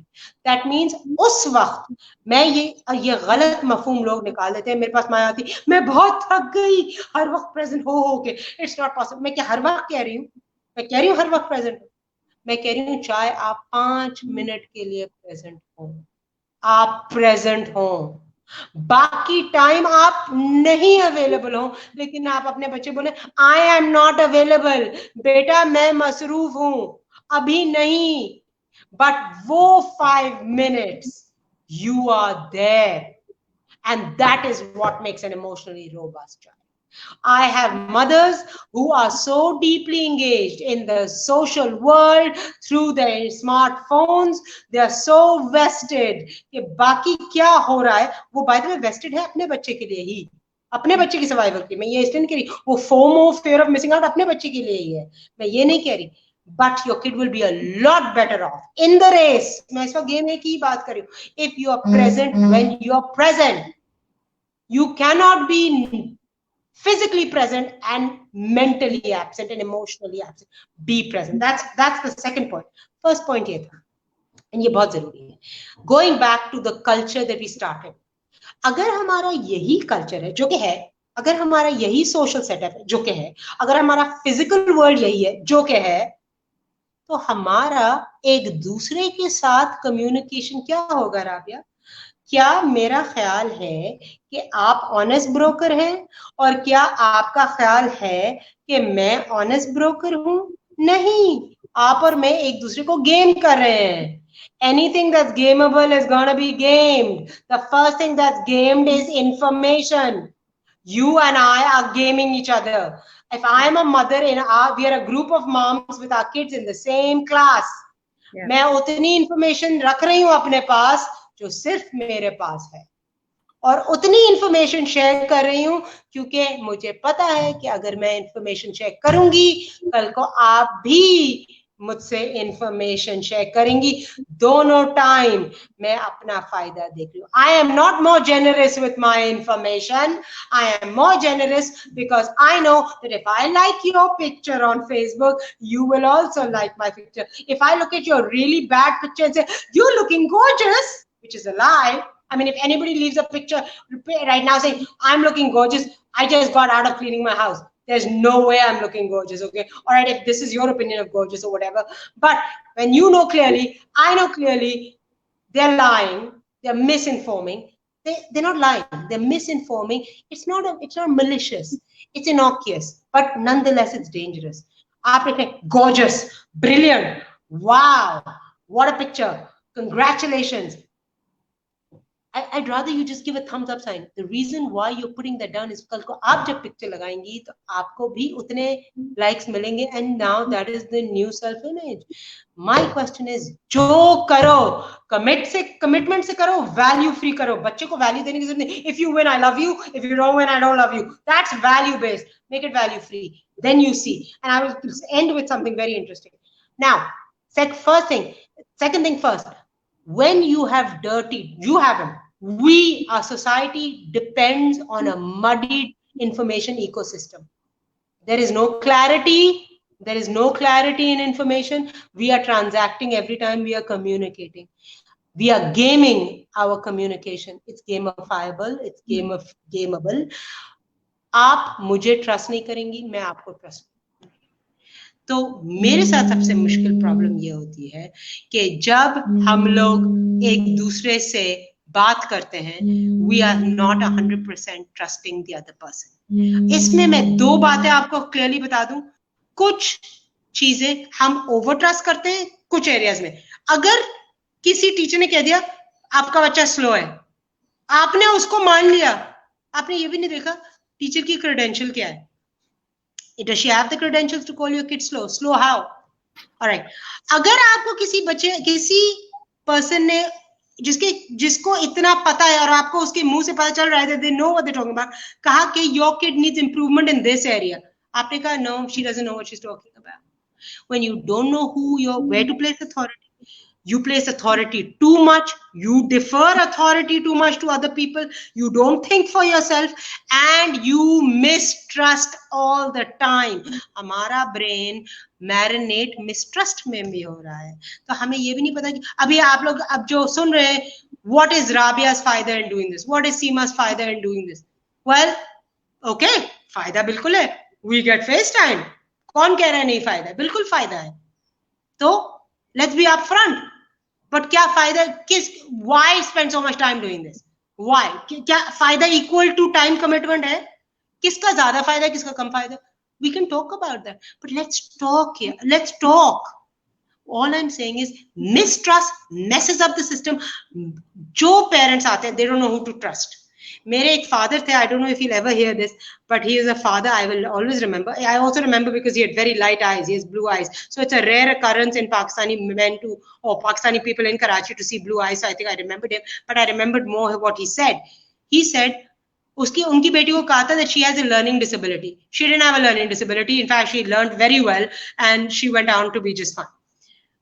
That means उस वक्त मैं ये गलत मफहूम लोग निकाल देते हैं। मेरे पास माया आती, मैं बहुत थक गई हर वक्त प्रेजेंट हो के। It's not possible. मैं क्या हर वक्त कह रही हूँ? मैं कह रही हूँ हर वक्त प्रेजेंट। मैं कह रही हूँ चाहे आप 5 मिनट के लिए प्रेजेंट हो, आप प्रेजेंट हो, बाकी टाइम आप नहीं अवेलेबल हो। लेकिन आप अपने बच्चे बोले आई एम नॉट अवेलेबल, बेटा मैं मसरूफ हूं अभी नहीं, बट वो 5 minutes you are there, and that is what makes an emotionally robust child. I have mothers who are so deeply engaged in the social world through their smartphones. They are so vested कि बाकी क्या हो रहा है वो by the way vested है अपने बच्चे के लिए ही, अपने बच्चे की सर्वाइवल के लिए। मैं ये इसलिए नहीं कह रही वो FOMO fear of missing out अपने बच्चे के लिए ही है, मैं ये नहीं कह रही। But your kid will be a lot better off in the race. मैं इस वक्त गेम एक ही बात कर रही हूँ। If you are present when you are present, you cannot be physically present and mentally absent and emotionally absent. Be present. That's the second point. First point ये था, and ये बहुत जरूरी है. Going back to the culture that we started. अगर हमारा यही culture है जो कि है, अगर हमारा यही सोशल सेटअप है जो कि है, अगर हमारा फिजिकल वर्ल्ड यही है जो कि है, तो हमारा एक दूसरे के साथ कम्युनिकेशन क्या होगा राबिया? क्या मेरा ख्याल है कि आप ऑनेस्ट ब्रोकर हैं, और क्या आपका ख्याल है कि मैं ऑनेस्ट ब्रोकर हूं? नहीं, आप और मैं एक दूसरे को गेम कर रहे हैं। Anything that's gameable is gonna be gamed. The first thing that's gamed is information. You and I are gaming each other. If I am a mother we are a group of moms with our kids in the same class. Yeah. मैं उतनी information रख रही हूँ अपने पास जो सिर्फ मेरे पास है, और उतनी इंफॉर्मेशन शेयर कर रही हूँ क्योंकि मुझे पता है कि अगर मैं इंफॉर्मेशन शेयर करूंगी कल को आप भी मुझसे इंफॉर्मेशन शेयर करेंगी, दोनों टाइम मैं अपना फायदा देख लूं। I am not more generous with my information, I am more generous because I know that if I like your picture on Facebook you will also like my picture. If I look at your really bad picture and say you are looking gorgeous, which is a lie. I mean, if anybody leaves a picture right now saying, I'm looking gorgeous, I just got out of cleaning my house, there's no way I'm looking gorgeous, okay? All right, if this is your opinion of gorgeous or whatever. But when you know clearly, I know clearly, they're lying, they're misinforming. They're not lying, they're misinforming. It's not malicious, it's innocuous, but nonetheless, it's dangerous. Gorgeous, brilliant, wow, what a picture, congratulations. I'd rather you just give a thumbs up sign. The reason why you're putting that down is कल को आप जब picture लगाएंगी तो आपको भी उतने likes मिलेंगे, and now that is the new self image. My question is, जो करो commitment से करो, value free करो, बच्चे को value देने की जरूरत नहीं। If you win I love you, if you don't win I don't love you. That's value based. Make it value free. Then you see. And I will end with something very interesting. Now, second thing first. When you have dirty, you haven't. We, our society depends on a muddied information ecosystem. There is no clarity. There is no clarity in information. We are transacting every time we are communicating. We are gaming our communication. It's gamifiable. It's gameable. आप मुझे trust नहीं करेंगी, मैं आपको trust. तो मेरे साथ सबसे मुश्किल प्रॉब्लम ये होती है कि जब हम लोग एक दूसरे से बात करते हैं, we are not 100% trusting the other person. इसमें मैं दो बातें आपको क्लियरली बता दूं। कुछ चीजें हम ओवर ट्रस्ट करते हैं कुछ एरियाज में। अगर किसी टीचर ने कह दिया आपका बच्चा स्लो है, आपने उसको मान लिया, आपने ये भी नहीं देखा टीचर की क्रेडेंशियल क्या है। Does she have the credentials to call your kid slow? Slow how? All right. अगर आपको किसी पर्सन ने जिसको इतना पता है और आपको उसके मुंह से पता चल रहा है, they know what they talking about, कहा कि your kid needs improvement in this area, आपने कहा no, she doesn't know what she is talking about. When you don't know where to place authority, you place authority too much, you defer authority too much to other people, you don't think for yourself, and you mistrust all the time. हमारा brain marinate mistrust में भी हो रहा है, तो हमें ये भी नहीं पता कि अभी आप लोग अब जो सुन रहे हैं, what is Rabia's फायदा in doing this, what is Seema's फायदा in doing this? Well, okay, फायदा बिल्कुल है, we get FaceTime. कौन कह रहा है नहीं फायदा है? बिल्कुल फायदा है. तो लेट्स बी अपफ्रंट. बट क्या फायदा, किस, why spend so much time doing this, why, क्या फायदा इक्वल टू टाइम कमिटमेंट है? किसका ज्यादा फायदा है, किसका कम फायदा? We can talk about that, but let's talk here, let's talk. All I'm saying is mistrust messes up the system. जो parents आते हैं, they don't know who to trust. मेरे एक father थे, I don't know if he'll ever hear this, but he is a father I will always remember. I also remember because he had very light eyes, he has blue eyes. So it's a rare occurrence in Pakistani men to, or Pakistani people in Karachi to see blue eyes. So I think I remembered him, but I remembered more what he said. He said, उनकी बेटी को कहा था that she has a learning disability. She didn't have a learning disability. In fact, she learned very well and she went on to be just fine.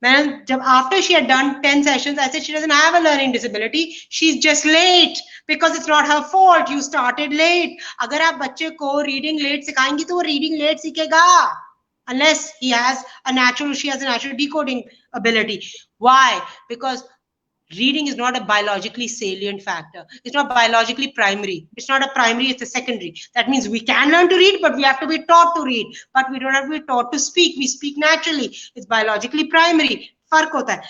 Man, after she had done 10 sessions, I said she doesn't have a learning disability. She's just late because it's not her fault. You started late. अगर आप बच्चे को reading late सिखाएंगी तो वो reading late सीखेगा. Unless she has a natural decoding ability. Why? Because reading is not a biologically salient factor. It's not biologically primary. It's not a primary, it's a secondary. That means we can learn to read, but we have to be taught to read. But we don't have to be taught to speak. We speak naturally. It's biologically primary. फर्क होता है.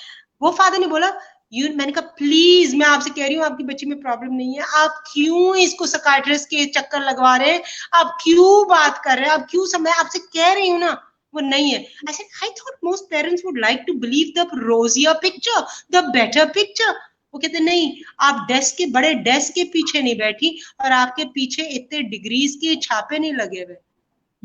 वो father ने बोला, मैंने कहा please मैं आपसे कह रही हूँ आपकी बच्ची में प्रॉब्लम नहीं है, आप क्यों इसको साइकियाट्रिस्ट के चक्कर लगवा रहे हैं, आप क्यों बात कर रहे हैं, आप क्यों, मैं आपसे कह रही हूँ ना वो नहीं है. I said, I thought most parents would like to believe the rosier picture, the better picture. वो कहते नहीं, आप डेस्क के बड़े डेस्क के पीछे नहीं बैठी और आपके पीछे इतने डिग्रीज के छापे नहीं लगे हुए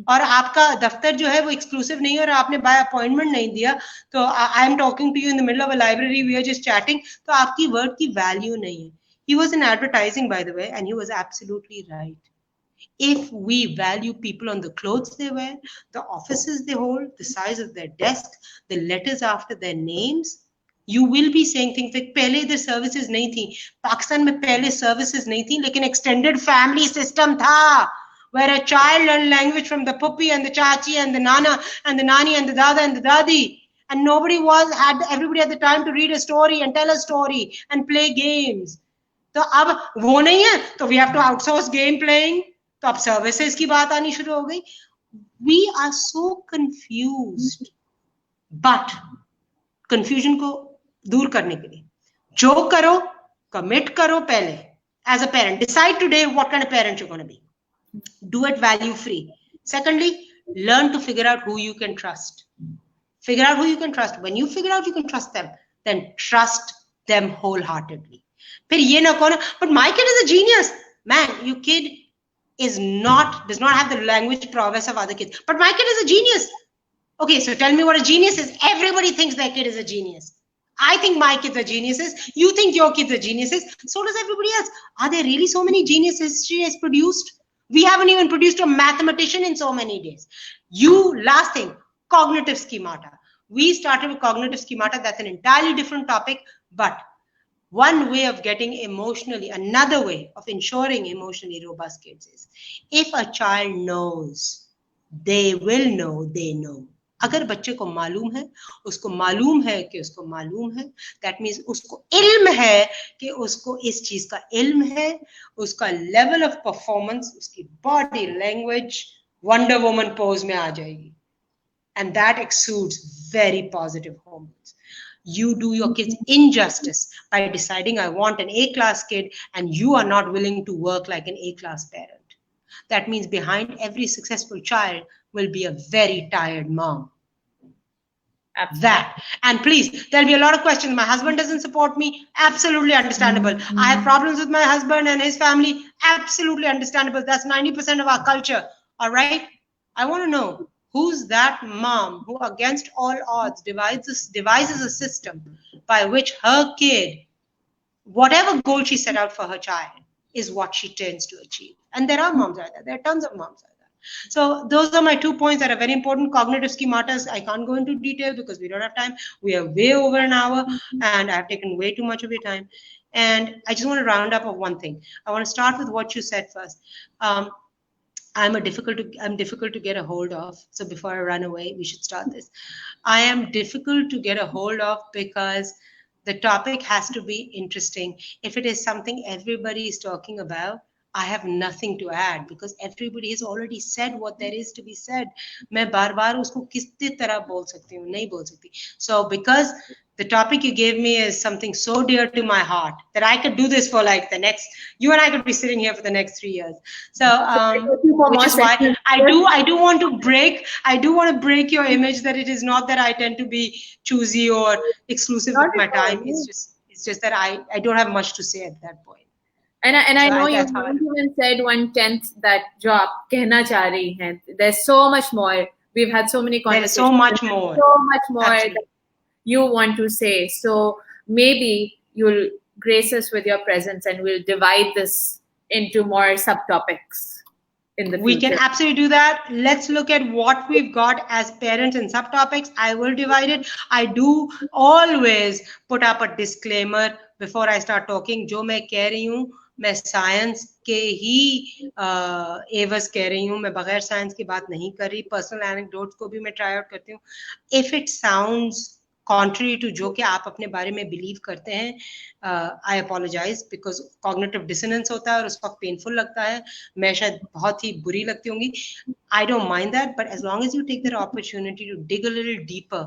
और आपका दफ्तर जो है वो एक्सक्लूसिव नहीं और आपने बाय अपॉइंटमेंट नहीं दिया, तो I am talking to you in the middle of a library, we are just chatting, तो आपकी वर्ड की वैल्यू नहीं है. He was in advertising, by the way, and he was absolutely right. If we value people on the clothes they wear, the offices they hold, the size of their desk, the letters after their names, you will be saying things like पहले इधर services नहीं थी, पाकिस्तान में पहले services नहीं थी, लेकिन extended family system था, where a child learned language from the puppy and the chachi and the nana and the nani and the dada and the dadi, and nobody had everybody had the time to read a story and tell a story and play games. तो अब वो नहीं है, तो we have to outsource game playing. तो अब services की बात आनी शुरू हो गई. We are so confused. But confusion को दूर करने के लिए जो करो, commit करो पहले. As a parent, decide today what kind of parent you're going to be. Do it value free. Secondly, learn to figure out who you can trust. Figure out who you can trust. When you figure out you can trust them, then trust them wholeheartedly. फिर ये ना कहो, but my kid is a genius. Man, your kid does not have the language prowess of other kids, but my kid is a genius. Okay, so tell me what a genius is. Everybody thinks their kid is a genius. I think my kids are geniuses. You think your kids are geniuses. So does everybody else. Are there really so many geniuses history has produced? We haven't even produced a mathematician in so many days. Last thing, cognitive schemata. We started with cognitive schemata. That's an entirely different topic, but one way of getting another way of ensuring emotionally robust kids is, if a child knows, they will know, they know. अगर बच्चे को मालूम है, उसको मालूम है कि उसको मालूम है, that means उसको इल्म है कि उसको इस चीज का इल्म है, उसका level of performance, उसकी body language Wonder Woman pose में आ जाएगी, and that exudes very positive hormones. You do your kids injustice by deciding I want an A-class kid and you are not willing to work like an A-class parent. That means behind every successful child will be a very tired mom. That. And please, there'll be a lot of questions. My husband doesn't support me. Absolutely understandable. I have problems with my husband and his family. Absolutely understandable. That's 90% of our culture. All right? I want to know, who's that mom who against all odds devises a system by which her kid whatever goal she set out for her child is what she tends to achieve. And there are moms like that. There are tons of moms like that. So those are my 2 points that are very important. Cognitive schematas, I can't go into detail because we don't have time. We are way over an hour and I've taken way too much of your time. And I just want to round up of one thing. I want to start with what you said first. I'm difficult to get a hold of. So before I run away, we should start this. I am difficult to get a hold of because the topic has to be interesting. If it is something everybody is talking about, I have nothing to add because everybody has already said what there is to be said. मैं बार-बार उसको किस तरह बोल सकती हूँ, नहीं बोल सकती. So because the topic you gave me is something so dear to my heart that I could do this for like the next, you and I could be sitting here for the next 3 years. So, which is why I do want to break your image that it is not that I tend to be choosy or exclusive with my time. It's just that I don't have much to say at that point. And I know you even said 1/10 that जो आप कहना चाह रही हैं. There's so much more. We've had so many conversations. There's so much more. That you want to say. So maybe you'll grace us with your presence and we'll divide this into more subtopics in the future. We can absolutely do that. Let's look at what we've got as parents and subtopics. I will divide it. I do always put up a disclaimer before I start talking. जो मैं कह रही हूँ मैं science के ही एवज कह रही हूँ, मैं बगैर साइंस की बात नहीं कर रही. पर्सनल एनेक्डोट्स को भी मैं ट्राई आउट करती हूँ. If it sounds contrary to जो कि आप अपने बारे में बिलीव करते हैं, I apologize because cognitive dissonance होता है और उस वक्त पेनफुल लगता है. मैं शायद बहुत ही बुरी लगती होंगी. I don't mind that, but as long as you take that opportunity to dig a little deeper,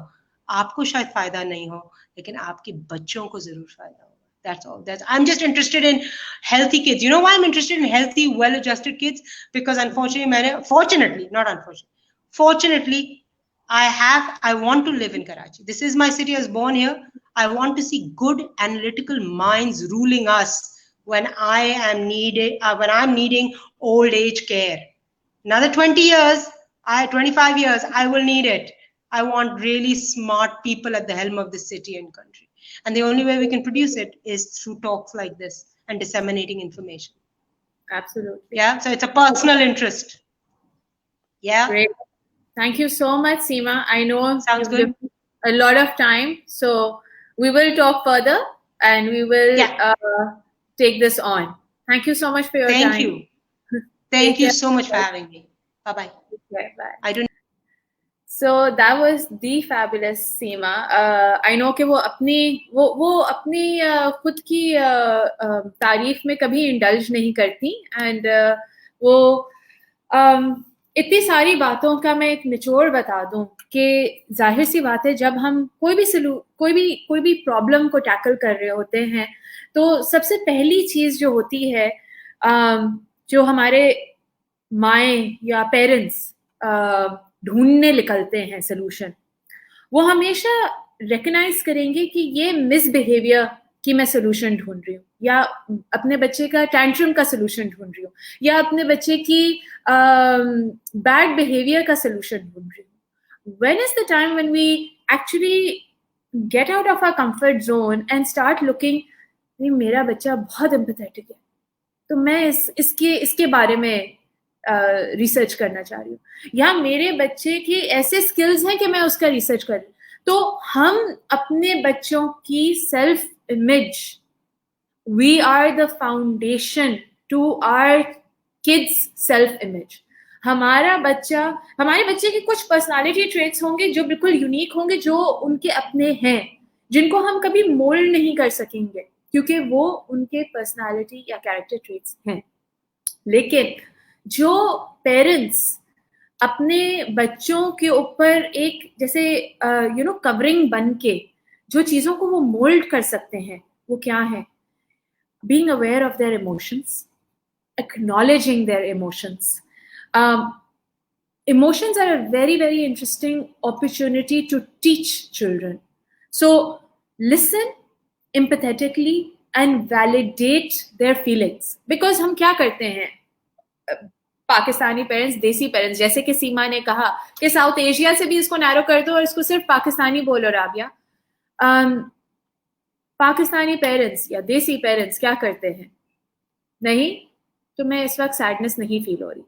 आपको शायद फायदा नहीं हो, लेकिन आपके बच्चों को जरूर फायदा हो. That's all. I'm just interested in healthy kids. You know why I'm interested in healthy, well-adjusted kids? Because fortunately, I want to live in Karachi. This is my city. I was born here. I want to see good analytical minds ruling us when I'm needing old age care. Another 25 years, I will need it. I want really smart people at the helm of the city and country. And the only way we can produce it is through talks like this and disseminating information. Absolutely. Yeah. So it's a personal interest. Yeah. Great. Thank you so much, Seema. I know sounds good. A lot of time, so we will talk further and we will take this on. Thank you so much for your time. Thank you. Thank you so much for having me. Bye-bye. Okay, bye. So that was the fabulous Seema. I know कि वो अपनी खुद की तारीफ में कभी indulge नहीं करती and वो इतनी सारी बातों का मैं एक निचोड़ बता दूं कि जाहिर सी बात है जब हम कोई भी प्रॉब्लम को टैकल कर रहे होते हैं तो सबसे पहली चीज जो होती है जो हमारे माएँ या पेरेंट्स ढूंढने निकलते हैं सोल्यूशन, वो हमेशा रिकग्नाइज करेंगे कि ये मिसबिहेवियर की मैं सोल्यूशन ढूंढ रही हूँ, या अपने बच्चे का टैंट्रम का सोल्यूशन ढूंढ रही हूँ, या अपने बच्चे की बैड बिहेवियर का सोल्यूशन ढूंढ रही हूँ. When is the time when we actually get out of our comfort zone and start looking, मेरा बच्चा बहुत एम्पैथेटिक है तो मैं इसके बारे में रिसर्च करना चाह रही हूँ, या मेरे बच्चे की ऐसे स्किल्स हैं कि मैं उसका रिसर्च कर रही हूँ. तो हम अपने बच्चों की self image, we are the foundation to our kids self image. हमारे बच्चे के कुछ पर्सनालिटी ट्रेट्स होंगे जो बिल्कुल यूनिक होंगे, जो उनके अपने हैं, जिनको हम कभी मोल्ड नहीं कर सकेंगे क्योंकि वो उनके पर्सनालिटी या कैरेक्टर ट्रेट्स हैं. लेकिन जो पेरेंट्स अपने बच्चों के ऊपर एक जैसे कवरिंग बन के जो चीज़ों को वो मोल्ड कर सकते हैं, वो क्या है? Being aware of their emotions, acknowledging their emotions. Emotions are a very, very interesting opportunity to teach children. So listen empathetically and validate their feelings. Because हम क्या करते हैं, पाकिस्तानी पेरेंट्स, देसी पेरेंट्स, जैसे कि सीमा ने कहा कि साउथ एशिया से भी इसको नैरो कर दो और इसको सिर्फ पाकिस्तानी बोलो राबिया. पाकिस्तानी पेरेंट्स या देसी पेरेंट्स क्या करते हैं? नहीं, तुम्हें इस वक्त सैडनेस नहीं फील हो रही,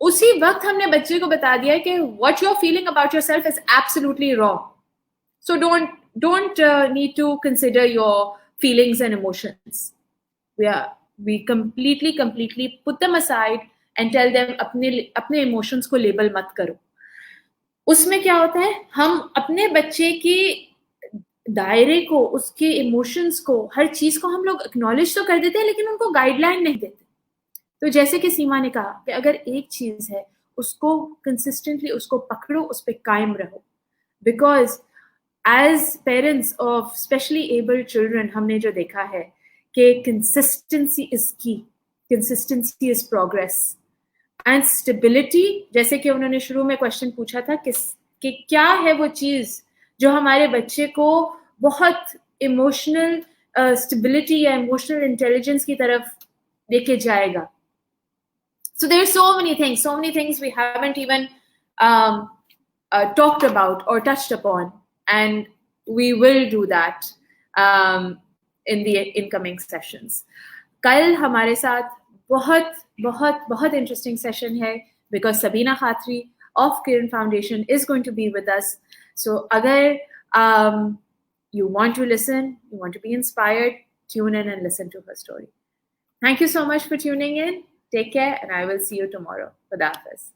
उसी वक्त हमने बच्चे को बता दिया है कि what you are feeling about yourself is absolutely wrong, so don't need to consider your feelings and emotions. we completely put them aside and tell them अपने इमोशंस को लेबल मत करो. उसमें क्या होता है, हम अपने बच्चे की दायरे को, उसके इमोशंस को, हर चीज को हम लोग एक्नॉलेज तो कर देते हैं लेकिन उनको गाइडलाइन नहीं देते. तो जैसे कि सीमा ने कहा कि अगर एक चीज है उसको कंसिस्टेंटली उसको पकड़ो, उस पर कायम रहो. Because as parents of specially abled children हमने जो देखा है कि consistency is key, consistency is progress and stability. जैसे कि उन्होंने शुरू में क्वेश्चन पूछा था कि क्या है वो चीज जो हमारे बच्चे को बहुत इमोशनल स्टेबिलिटी या इमोशनल इंटेलिजेंस की तरफ लेके जाएगा. So there are so many things we haven't even talked about or touched upon, and we will do that in the incoming sessions. कल हमारे साथ बहुत बहुत बहुत interesting session है because Sabina Khatri of Kiran Foundation is going to be with us. So अगर you want to listen, you want to be inspired, tune in and listen to her story. Thank you so much for tuning in. Take care, and I will see you tomorrow. Khuda Hafiz.